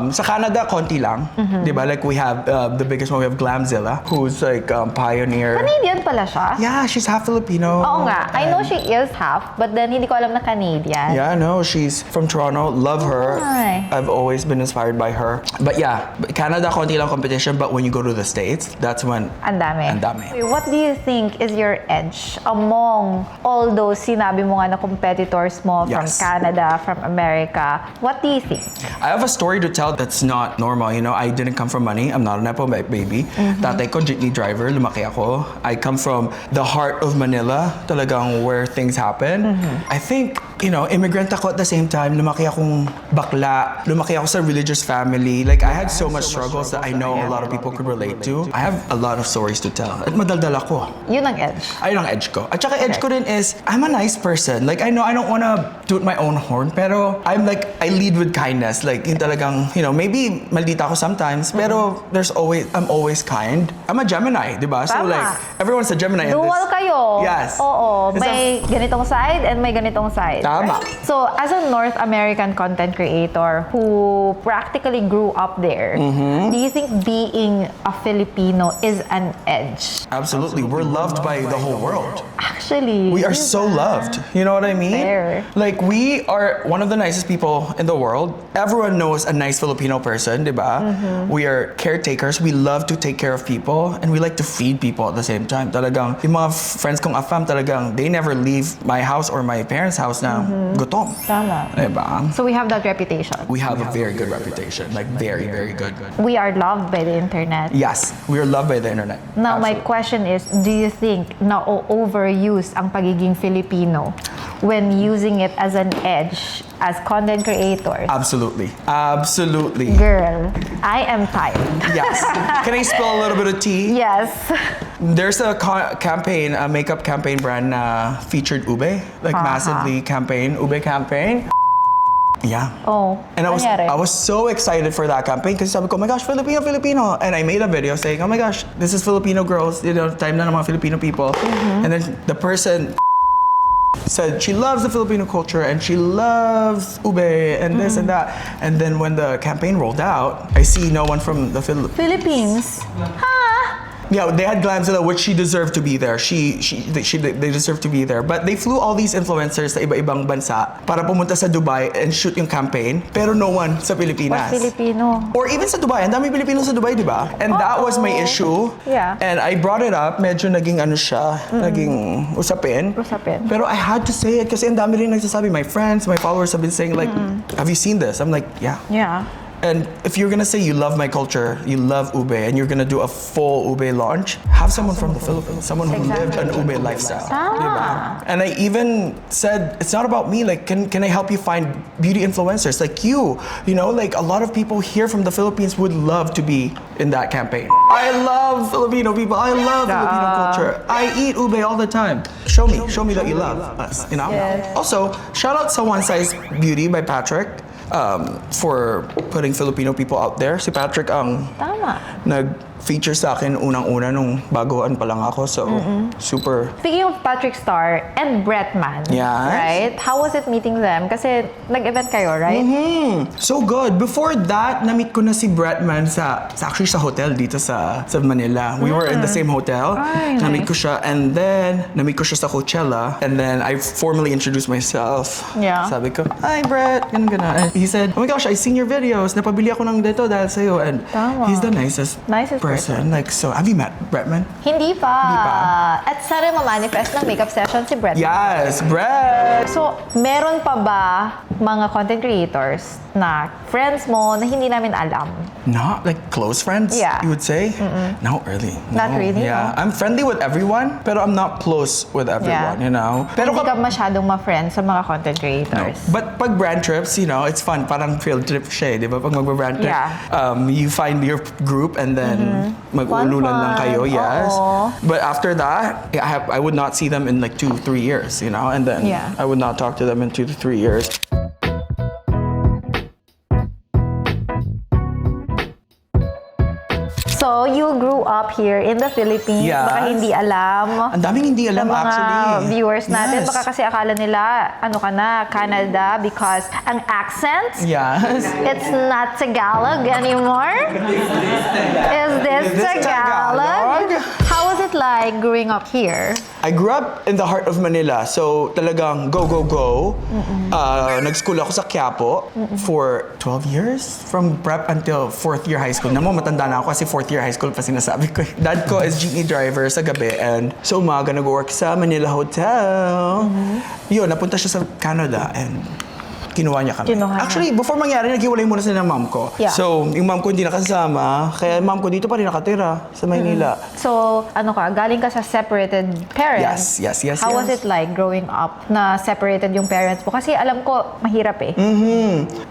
[SPEAKER 1] Sa Canada, konti lang. Diba? Like we have the biggest one, we have Glamzilla, who's like pioneer.
[SPEAKER 2] Canadian pala siya?
[SPEAKER 1] Yeah, she's half Filipino.
[SPEAKER 2] Oo nga. I know she is half, but then hindi ko alam na Canadian.
[SPEAKER 1] Yeah, no, she's from Toronto. Love her.
[SPEAKER 2] Ay.
[SPEAKER 1] I've always been inspired by her. But yeah, Canada, konti lang competition. But when you go to the States, that's when
[SPEAKER 2] Ang dami.
[SPEAKER 1] Ang dami.
[SPEAKER 2] What do you think is your edge among all those sinabi mo nga na competitors mo from
[SPEAKER 1] Yes.
[SPEAKER 2] Canada, from America? What do you think?
[SPEAKER 1] I have a story to tell that's not normal. I didn't come from money. I'm not a Nepo baby. Tatay ko, jeepney driver. Lumaki ako. I come from the heart of Manila, talagang where things happen. I think, immigrant ako at the same time. Lumaki akong bakla. Lumaki ako sa religious family. Like, I had so much struggles that I know a lot of people could relate to. I have a lot of stories to tell. At madaldal ako.
[SPEAKER 2] Yun ang edge.
[SPEAKER 1] Ayun ang edge ko. At saka edge ko din is, I'm a nice person. Like, I know I don't wanna toot my own horn, pero I lead with kindness. Like, yung talagang, maybe maldita ako sometimes, pero I'm always kind. I'm a Gemini, di ba? So
[SPEAKER 2] Tama.
[SPEAKER 1] like, everyone's a Gemini in
[SPEAKER 2] Dual
[SPEAKER 1] this.
[SPEAKER 2] kayo.
[SPEAKER 1] Yes.
[SPEAKER 2] Oo.
[SPEAKER 1] It's
[SPEAKER 2] May ganitong side and may ganitong side.
[SPEAKER 1] Tama.
[SPEAKER 2] So, as a North American content creator who practically grew up there, do you think being a Filipino is an edge?
[SPEAKER 1] Absolutely. We're loved by the whole world.
[SPEAKER 2] Actually,
[SPEAKER 1] We are so loved. You know what I mean?
[SPEAKER 2] Fair.
[SPEAKER 1] Like, we are one of the nicest people in the world. Everyone knows a nice Filipino person, di ba? We are caretakers. We love to take care of people. And we like to feed people at the same time. Talagang, yung mga friends kong afam, talagang, they never leave my house or my parents' house na gutom.
[SPEAKER 2] Tama.
[SPEAKER 1] Di ba?
[SPEAKER 2] So, we have that reputation.
[SPEAKER 1] We have a very good reputation. Like, very, very good.
[SPEAKER 2] We are loved by the internet.
[SPEAKER 1] Yes, we are loved by the internet.
[SPEAKER 2] Now, my
[SPEAKER 1] Absolutely.
[SPEAKER 2] question is, do you think na overuse ang pagiging Filipino when using it as an edge as content creators?
[SPEAKER 1] Absolutely. Absolutely.
[SPEAKER 2] Girl, I am tired.
[SPEAKER 1] Yes. Can I spill a little bit of tea?
[SPEAKER 2] Yes.
[SPEAKER 1] There's a campaign, a makeup campaign brand na featured Ube, like massively campaign, Ube campaign. Yeah.
[SPEAKER 2] Oh,
[SPEAKER 1] And
[SPEAKER 2] nangyari?
[SPEAKER 1] I was so excited for that campaign kasi sabi ko, oh my gosh, Filipino. And I made a video saying, oh my gosh, this is Filipino girls, time na ng mga Filipino people. And then the person said she loves the Filipino culture and she loves ube and this and that. And then when the campaign rolled out, I see no one from the Philippines.
[SPEAKER 2] Philippines? Ha?
[SPEAKER 1] Yeah, they had Glamzilla, which she deserved to be there. They deserved to be there. But they flew all these influencers sa iba-ibang bansa para pumunta sa Dubai and shoot yung campaign. Pero no one sa Pilipinas.
[SPEAKER 2] What Filipino?
[SPEAKER 1] Or even sa Dubai. Ang dami Pilipino sa Dubai, di ba? And that was my issue.
[SPEAKER 2] Yeah.
[SPEAKER 1] And I brought it up. Medyo naging naging usapin.
[SPEAKER 2] Usapin.
[SPEAKER 1] Pero I had to say it kasi ang dami rin nagsasabi. My friends, my followers have been saying like, have you seen this? I'm like, yeah.
[SPEAKER 2] Yeah.
[SPEAKER 1] And if you're gonna say you love my culture, you love ube, and you're gonna do a full ube launch, have someone from the Philippines, someone who lived an ube lifestyle.
[SPEAKER 2] Tama.
[SPEAKER 1] Diba? And I even said, it's not about me, like, can I help you find beauty influencers like you? Like a lot of people here from the Philippines would love to be in that campaign. I love Filipino people, I love Filipino culture. I eat ube all the time. Show me that you love us,
[SPEAKER 2] Yes.
[SPEAKER 1] Also, shout out to One Size Beauty by Patrick. for putting Filipino people out there. Si Patrick ang
[SPEAKER 2] Tama.
[SPEAKER 1] nag-feature sa akin unang-una nung baguhan pa lang ako. So, super.
[SPEAKER 2] Speaking of Patrick Star and Bretman,
[SPEAKER 1] Yes.
[SPEAKER 2] right? How was it meeting them? Kasi nag-event kayo, right?
[SPEAKER 1] So good. Before that, na-meet ko na si Bretman actually sa hotel dito sa Manila. We were in the same hotel.
[SPEAKER 2] Ay,
[SPEAKER 1] Na-meet
[SPEAKER 2] nice.
[SPEAKER 1] ko siya, and then na-meet ko siya sa Coachella, and then I formally introduced myself.
[SPEAKER 2] Yeah.
[SPEAKER 1] Sabi ko, "Hi Brett," ganun. And he said, "Oh my gosh, I've seen your videos. Napabili ako ng dito dahil sa'yo." And
[SPEAKER 2] Tama.
[SPEAKER 1] he's the nicest
[SPEAKER 2] Nicest
[SPEAKER 1] person. Like, so, have you met Bretman?
[SPEAKER 2] Hindi pa.
[SPEAKER 1] Hindi pa.
[SPEAKER 2] At sana ma-manifest ng makeup session si Bretman.
[SPEAKER 1] Yes, Brett!
[SPEAKER 2] So, meron pa ba mga content creators na friends mo na hindi namin alam?
[SPEAKER 1] Not like close friends,
[SPEAKER 2] Yeah.
[SPEAKER 1] you would say? Not really.
[SPEAKER 2] Not
[SPEAKER 1] No.
[SPEAKER 2] really,
[SPEAKER 1] Yeah.
[SPEAKER 2] no?
[SPEAKER 1] I'm friendly with everyone, pero I'm not close with everyone, you know? Pero
[SPEAKER 2] Hindi ka masyadong ma-friends sa mga content creators.
[SPEAKER 1] But pag brand trips, you know, it's fun. Parang field trip siya, di ba? Pag mag-brand trip,
[SPEAKER 2] Yeah.
[SPEAKER 1] you find your group and then mag-uululan
[SPEAKER 2] Fun,
[SPEAKER 1] lang kayo, yes.
[SPEAKER 2] Oo.
[SPEAKER 1] But after that, I would not see them in like 2-3 years, you know? And then
[SPEAKER 2] Yeah.
[SPEAKER 1] I would not talk to them in 2 to 3 years.
[SPEAKER 2] So, you grew up here in the Philippines.
[SPEAKER 1] Yes.
[SPEAKER 2] Baka hindi alam.
[SPEAKER 1] Ang daming hindi alam
[SPEAKER 2] Ng mga
[SPEAKER 1] actually.
[SPEAKER 2] viewers natin,
[SPEAKER 1] Yes.
[SPEAKER 2] baka kasi akala nila, ano ka na, Canada, because ang accent,
[SPEAKER 1] Yes.
[SPEAKER 2] it's not Tagalog anymore. Is this
[SPEAKER 1] this
[SPEAKER 2] Tagalog?
[SPEAKER 1] Tagalog?
[SPEAKER 2] How was it like growing up here?
[SPEAKER 1] I grew up in the heart of Manila, so talagang go, go, go. Nag-school ako sa Quiapo for 12 years, from prep until 4th year high school. Namo, matanda na ako kasi 4th year high school pa sinasabi ko. Dad ko is jeepney driver sa gabi, and so umaga nag-work sa Manila Hotel. Yun, napunta siya sa Canada, and kinuha niya kami.
[SPEAKER 2] Kinuha niya.
[SPEAKER 1] Actually, before mangyari, naghiwalay muna sila ng mom ko.
[SPEAKER 2] Yeah.
[SPEAKER 1] So, yung mom ko hindi nakasama, kaya mom ko dito pa rin nakatira sa Maynila.
[SPEAKER 2] So, ano ka, galing ka sa separated parents.
[SPEAKER 1] Yes,
[SPEAKER 2] How was
[SPEAKER 1] yes.
[SPEAKER 2] it like growing up na separated yung parents mo? Kasi alam ko, mahirap eh.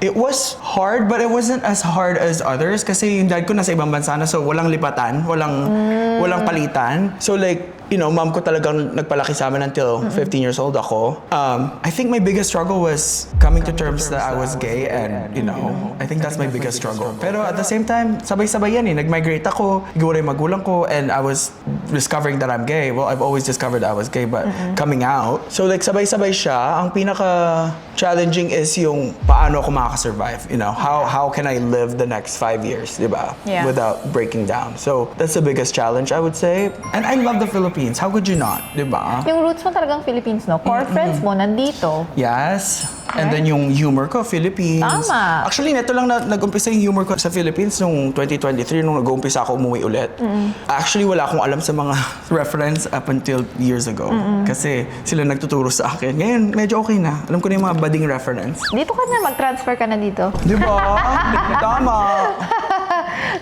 [SPEAKER 1] It was hard, but it wasn't as hard as others kasi yung dad ko nasa ibang bansa na, so walang lipatan, walang palitan. So like, you know, mom ko talagang nagpalaki sa amin until 15 years old ako. I think my biggest struggle was coming to terms that I was gay, and you know, I think that's my biggest struggle. Pero at the same time, sabay-sabay yan eh. Nag-migrate ako, nag-iwalay magulang ko, and I was discovering that I'm gay. Well, I've always discovered that I was gay, but coming out. So like, sabay-sabay siya. Ang pinaka-challenging is yung paano ako makaka-survive. You know, how can I live the next 5 years, di ba?
[SPEAKER 2] Yeah.
[SPEAKER 1] Without breaking down. So that's the biggest challenge, I would say. And I love the Philippines. How could you not, di ba?
[SPEAKER 2] Yung roots mo talagang Philippines, no? Core friends mo nandito.
[SPEAKER 1] Yes. And then yung humor ko, Philippines.
[SPEAKER 2] Tama.
[SPEAKER 1] Actually, neto lang na nag-umpisa yung humor ko sa Philippines nung 2023, nung nag-umpisa ako umuwi ulit. Actually, wala akong alam sa mga reference up until years ago. Kasi sila nagtuturo sa akin. Ngayon, medyo okay na. Alam ko na yung mga budding reference.
[SPEAKER 2] Dito ka na, mag-transfer ka na dito.
[SPEAKER 1] Di ba? Tama.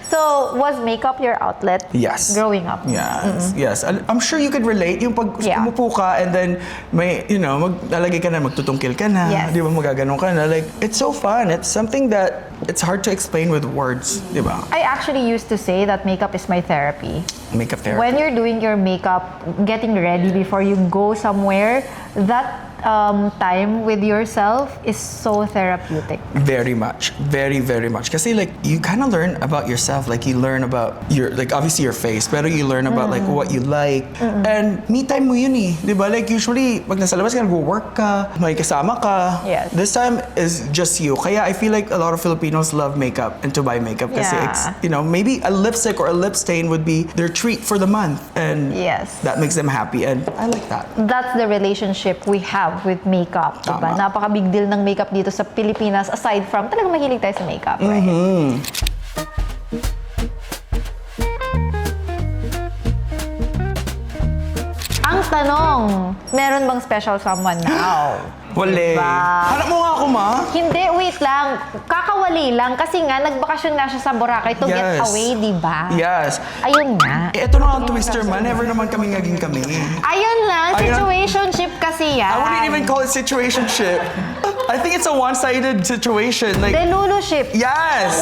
[SPEAKER 2] So, was makeup your outlet?
[SPEAKER 1] Yes.
[SPEAKER 2] Growing up?
[SPEAKER 1] Yes, yes. I'm sure you could relate yung pag
[SPEAKER 2] Yeah.
[SPEAKER 1] umupo ka and then may, you know, maglalagay ka na, magtutungkil ka na,
[SPEAKER 2] Yes.
[SPEAKER 1] di ba, magaganon ka na. Like, it's so fun. It's something that it's hard to explain with words, di ba?
[SPEAKER 2] I actually used to say that makeup is my therapy.
[SPEAKER 1] Makeup therapy.
[SPEAKER 2] When you're doing your makeup, getting ready before you go somewhere, that time with yourself is so therapeutic.
[SPEAKER 1] Very much. Very, very much. Kasi like, you kind of learn about yourself. Like, you learn about your, like, obviously your face, pero you learn about like what you like. And me time mo yun eh. Di ba? Like, usually, pag nasa labas ka, nag-work ka, may kasama ka.
[SPEAKER 2] Yes.
[SPEAKER 1] This time is just you. Kaya I feel like a lot of Filipinos love makeup and to buy makeup. Kasi
[SPEAKER 2] Yeah.
[SPEAKER 1] it's, you know, maybe a lipstick or a lip stain would be their treat for the month. And
[SPEAKER 2] Yes.
[SPEAKER 1] that makes them happy. And I like that.
[SPEAKER 2] That's the relationship we have with makeup, diba?
[SPEAKER 1] Tama.
[SPEAKER 2] Napaka-big deal ng makeup dito sa Pilipinas aside from talagang mahilig tayo sa makeup, right? Ang tanong, meron bang special someone now?
[SPEAKER 1] Wale.
[SPEAKER 2] Diba?
[SPEAKER 1] Hanap mo nga ako, ma.
[SPEAKER 2] Hindi, wait lang. Kakawali lang kasi nga nagbakasyon nga siya sa Boracay to get
[SPEAKER 1] Yes.
[SPEAKER 2] away, di ba?
[SPEAKER 1] Yes.
[SPEAKER 2] Ayun nga.
[SPEAKER 1] Eh, ito na ang twister, man. Never naman kami naging kami.
[SPEAKER 2] Ayun lang,
[SPEAKER 1] Ayun.
[SPEAKER 2] situationship kasi yan.
[SPEAKER 1] I wouldn't even call it situationship. I think it's a one-sided situation. Like,
[SPEAKER 2] Deluluship.
[SPEAKER 1] yes,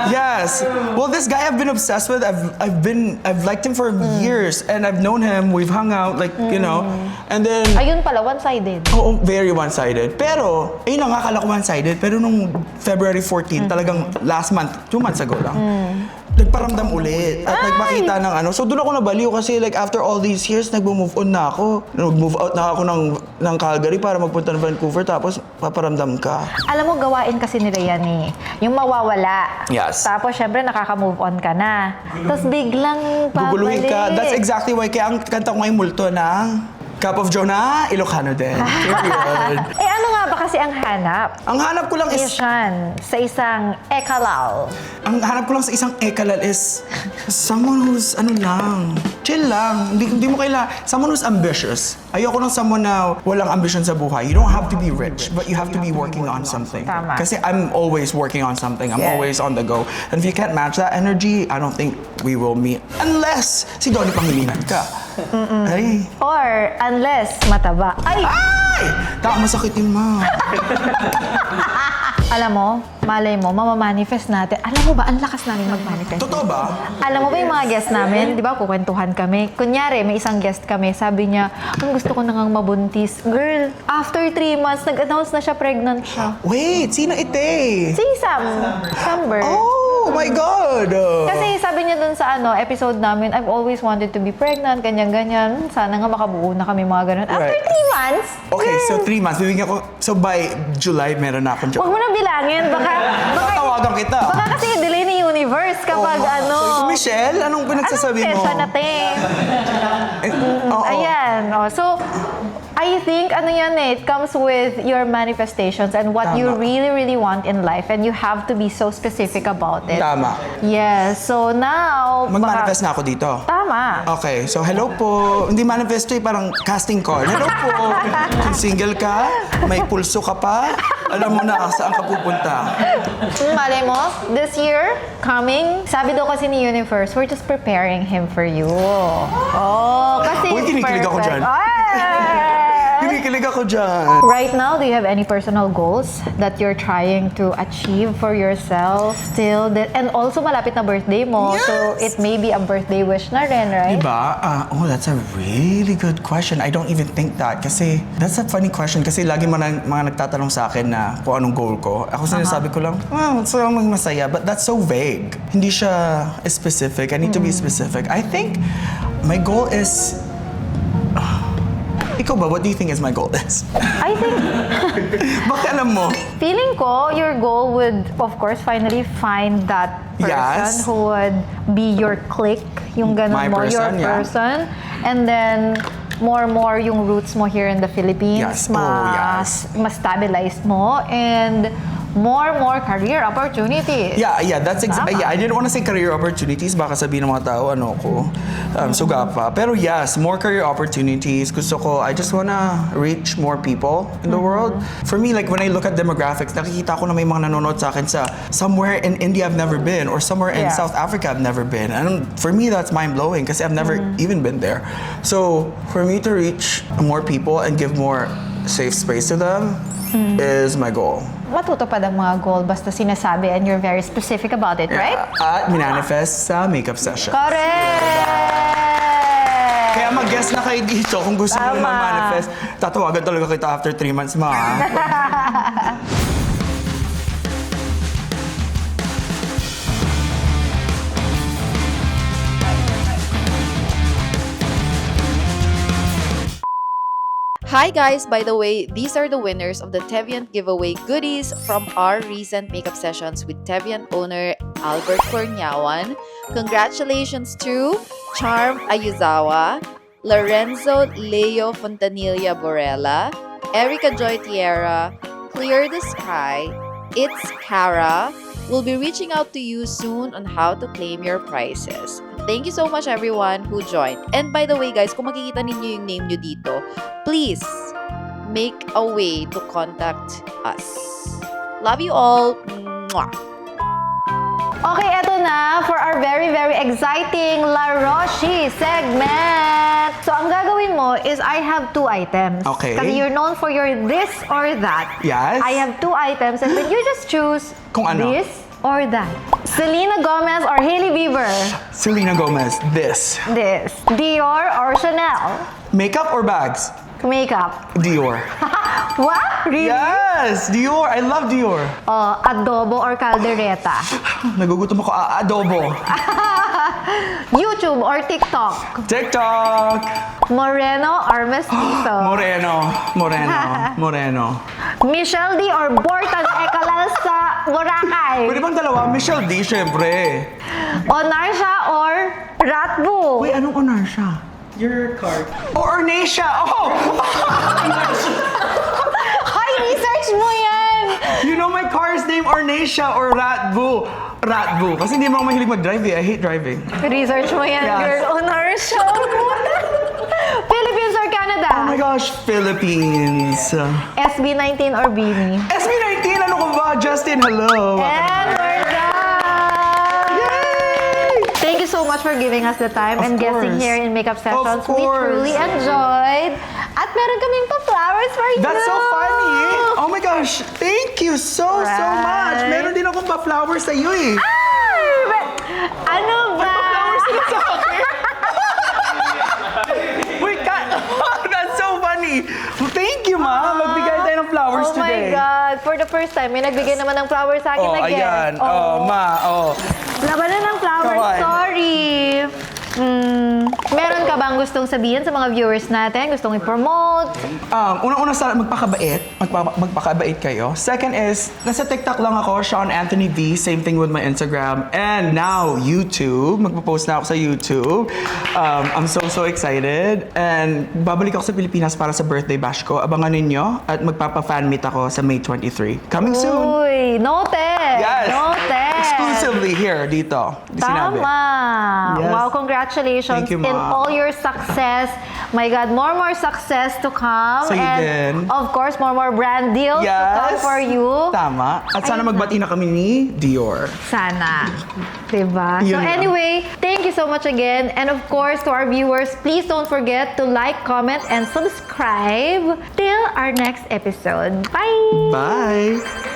[SPEAKER 1] yes. Well, this guy I've been obsessed with. I've liked him for years, and I've known him. We've hung out, like you know, and then.
[SPEAKER 2] Ayun pala, one-sided.
[SPEAKER 1] Oo, very one-sided. Pero, ayun na nga, akala ko one-sided. Pero nung February 14, talagang last month, 2 months ago lang, nagparamdam ulit. At nagpakita ng ano. So doon ako nabaliw kasi like after all these years, nag-move on na ako. Nag-move out na ako ng Calgary para magpunta ng Vancouver tapos paparamdam ka.
[SPEAKER 2] Alam mo, gawain kasi nila yan eh. Yung mawawala.
[SPEAKER 1] Yes.
[SPEAKER 2] Tapos syempre nakaka-move on ka na. Tapos biglang
[SPEAKER 1] Guguluhin
[SPEAKER 2] babalik.
[SPEAKER 1] ka. That's exactly why. Kaya ang kanta ko ngayon multo ng Cup of Jonah, Ilocano din. Period.
[SPEAKER 2] Eh ano nga ba kasi ang hanap?
[SPEAKER 1] Ang hanap ko lang is
[SPEAKER 2] Yan, sa isang ekalal.
[SPEAKER 1] Ang hanap ko lang sa isang ekalal is someone who's ano lang, chill lang. Hindi mo kailangan, someone who's ambitious. Ayoko ng someone na walang ambition sa buhay. You don't have to be rich, but you have to be working on something.
[SPEAKER 2] Tama.
[SPEAKER 1] Kasi I'm always working on something. I'm
[SPEAKER 2] Yeah.
[SPEAKER 1] always on the go. And if you can't match that energy, I don't think we will meet. Unless si Donnie Pangilinan ka. Ay.
[SPEAKER 2] Or unless mataba. Ay!
[SPEAKER 1] Ay! Taka masakitin mo.
[SPEAKER 2] Alam mo, malay mo, mamamanifest natin. Alam mo ba, ang lakas namin mag-manifest.
[SPEAKER 1] Totoo ba?
[SPEAKER 2] Alam mo ba yung mga guest namin, di ba, kukwentuhan kami. Kunyari, may isang guest kami, sabi niya, ang gusto ko nang mabuntis. Girl, after 3 months, nag-announce na siya, pregnant siya.
[SPEAKER 1] Wait, sino ite?
[SPEAKER 2] Si Samber.
[SPEAKER 1] Oh my God!
[SPEAKER 2] Kasi sabi niya dun sa episode namin, I've always wanted to be pregnant, ganyan-ganyan. Sana nga makabuo na kami mga ganun. After
[SPEAKER 1] Right.
[SPEAKER 2] 3 months,
[SPEAKER 1] Okay, so 3 months. Bibigyan ko. So by July, meron na akong job.
[SPEAKER 2] huwag mo na bilangin. Baka
[SPEAKER 1] Tatawagan kita.
[SPEAKER 2] baka kasi delay ni universe kapag
[SPEAKER 1] So, Michelle, anong pinagsasabi mo?
[SPEAKER 2] Siya na te.
[SPEAKER 1] Oo.
[SPEAKER 2] Ayan. Oh. So, I think, it comes with your manifestations and what you
[SPEAKER 1] Tama.
[SPEAKER 2] really, really want in life. And you have to be so specific about it.
[SPEAKER 1] Tama.
[SPEAKER 2] Yes. So now,
[SPEAKER 1] Mag-manifest na ako dito.
[SPEAKER 2] Tama.
[SPEAKER 1] Okay, so hello po. Hindi manifesto parang casting call. Hello po. Kung single ka, may pulso ka pa, alam mo na saan ka pupunta.
[SPEAKER 2] Malay mo, this year, coming, sabi daw kasi ni Universe, we're just preparing him for you. Oh, kasi
[SPEAKER 1] Uy, kinikilig ako
[SPEAKER 2] perfect.
[SPEAKER 1] dyan.
[SPEAKER 2] Ay!
[SPEAKER 1] Kinikilig ako dyan.
[SPEAKER 2] Right now, do you have any personal goals that you're trying to achieve for yourself still? And also, malapit na birthday mo.
[SPEAKER 1] Yes!
[SPEAKER 2] So, it may be a birthday wish na rin, right?
[SPEAKER 1] Diba? That's a really good question. I don't even think that. Kasi, that's a funny question. Kasi lagi mga nagtatanong sa akin na kung anong goal ko. Ako sinasabi ko lang, gusto lang maging masaya. But that's so vague. Hindi siya specific. I need to be specific. I think my goal is... Ikaw ba? What do you think is my goal is?
[SPEAKER 2] I think,
[SPEAKER 1] Bakit alam mo?
[SPEAKER 2] feeling ko, your goal would, of course, finally find that person
[SPEAKER 1] Yes.
[SPEAKER 2] who would be your clique, yung ganun
[SPEAKER 1] My
[SPEAKER 2] mo, your
[SPEAKER 1] person, yeah.
[SPEAKER 2] person. And then, more yung roots mo here in the Philippines.
[SPEAKER 1] Yes. Oh, yes.
[SPEAKER 2] Mas stabilized mo. And more career opportunities.
[SPEAKER 1] Yeah, that's
[SPEAKER 2] Tama.
[SPEAKER 1] I didn't want to say career opportunities. Baka sabihin ng mga tao, suga pa. Pero yes, more career opportunities. Gusto ko, I just wanna reach more people in the world. For me, like when I look at demographics, nakikita ko na may mga nanonood sa akin sa somewhere in India I've never been or somewhere in
[SPEAKER 2] Yeah.
[SPEAKER 1] South Africa I've never been. And for me, that's mind-blowing kasi I've never even been there. So, for me to reach more people and give more safe space to them is my goal.
[SPEAKER 2] Matutupad ang mga goal basta sinasabi and you're very specific about it, right?
[SPEAKER 1] At minanifest sa makeup session.
[SPEAKER 2] Correct!
[SPEAKER 1] Kaya mag-guess na kayo dito kung gusto mo
[SPEAKER 2] Tama.
[SPEAKER 1] mag-manifest. Tatawagan talaga kita after 3 months, ma.
[SPEAKER 3] Hi guys! By the way, these are the winners of the Teviant giveaway goodies from our recent makeup sessions with Teviant owner Albert Cornyawan. Congratulations to Charm Ayuzawa, Lorenzo Leo Fontanilla Borella, Erica Joy Tierra, Clear the Sky, It's Cara. We'll be reaching out to you soon on how to claim your prizes. Thank you so much everyone who joined. And by the way guys, kung makikita ninyo yung name nyo dito, please make a way to contact us. Love you all! Mwah!
[SPEAKER 2] Okay, eto na for our very, very exciting La Roshi segment. So, ang gagawin mo is I have 2 items.
[SPEAKER 1] Okay.
[SPEAKER 2] Kasi you're known for your this or that.
[SPEAKER 1] Yes.
[SPEAKER 2] I have 2 items and then you just choose
[SPEAKER 1] Kung ano.
[SPEAKER 2] this or that. Selena Gomez or Hailey Bieber?
[SPEAKER 1] Selena Gomez, this.
[SPEAKER 2] This. Dior or Chanel?
[SPEAKER 1] Makeup or bags?
[SPEAKER 2] Makeup.
[SPEAKER 1] Dior.
[SPEAKER 2] What? Really?
[SPEAKER 1] Yes! Dior! I love Dior.
[SPEAKER 2] Adobo or caldereta?
[SPEAKER 1] Nagugutom ako. Adobo.
[SPEAKER 2] YouTube or TikTok?
[SPEAKER 1] TikTok.
[SPEAKER 2] Moreno or mestizo?
[SPEAKER 1] Moreno.
[SPEAKER 2] Michelle D or Bortan Ekalal sa Boracay?
[SPEAKER 1] Pwede bang dalawa? Michelle D, syempre.
[SPEAKER 2] Onarsha or Ratbu?
[SPEAKER 1] Wait, anong honor siya?
[SPEAKER 4] Your card.
[SPEAKER 1] Oh, Ornacia! Oh!
[SPEAKER 2] Hi, research mo yan!
[SPEAKER 1] You know my car's name, Ornacia or Ratbu. Ratbu. Kasi hindi mo ako mahilig mag-drive eh. I hate driving.
[SPEAKER 2] Research mo yan,
[SPEAKER 1] Yes.
[SPEAKER 2] girl. Onarsha. Philippines or Canada?
[SPEAKER 1] Oh my gosh, Philippines.
[SPEAKER 2] SB19 or Beanie?
[SPEAKER 1] SB19, ano ka ba? Justin, hello.
[SPEAKER 2] And we're done! Thank you so much for giving us the time
[SPEAKER 1] Of
[SPEAKER 2] and guesting
[SPEAKER 1] course.
[SPEAKER 2] here in Makeup Sessions.
[SPEAKER 1] Of
[SPEAKER 2] We
[SPEAKER 1] course.
[SPEAKER 2] truly enjoyed. At meron kaming pa-flowers for you.
[SPEAKER 1] That's so funny. Oh my gosh, thank you so much.
[SPEAKER 2] Right.
[SPEAKER 1] Meron din akong pa-flowers sa iyo eh.
[SPEAKER 2] Ay! Ano ba?
[SPEAKER 1] Pa-flowers din sa akin. Wait, that's so funny. Thank you, ma. Magbigay tayo ng flowers
[SPEAKER 2] Oh my
[SPEAKER 1] today.
[SPEAKER 2] God. For the first time, may nagbigay naman ng flowers sa akin
[SPEAKER 1] Oh,
[SPEAKER 2] na guest.
[SPEAKER 1] ayan. Oh, ma. Oh.
[SPEAKER 2] Labanan ng flowers.
[SPEAKER 1] Kawan.
[SPEAKER 2] Sorry. Meron ka bang gustong sabihin sa mga viewers natin? Gustong i-promote?
[SPEAKER 1] Unang-una sa magpakabait kayo. Second is, nasa TikTok lang ako, Sean Anthony V. Same thing with my Instagram. And now, YouTube. Magpo-post na ako sa YouTube. I'm so excited. And babalik ako sa Pilipinas para sa birthday bash ko. Abangan ninyo. At magpapa-fan meet ako sa May 23. Coming soon.
[SPEAKER 2] Uy, noted.
[SPEAKER 1] Yes.
[SPEAKER 2] Noted.
[SPEAKER 1] Exclusively here, dito. Sinabi.
[SPEAKER 2] Tama.
[SPEAKER 1] Yes.
[SPEAKER 2] Wow, congratulations
[SPEAKER 1] Thank you, Ma.
[SPEAKER 2] in all your success. My God, more success to come.
[SPEAKER 1] Sa'yo
[SPEAKER 2] and
[SPEAKER 1] din.
[SPEAKER 2] of course, more brand deals to come for you.
[SPEAKER 1] Tama. At sana
[SPEAKER 2] Ayun na.
[SPEAKER 1] magbati na kami ni Dior.
[SPEAKER 2] Sana. Diba? So
[SPEAKER 1] Yun lang.
[SPEAKER 2] anyway, thank you so much again. And of course, to our viewers, please don't forget to like, comment, and subscribe. Till our next episode. Bye!
[SPEAKER 1] Bye!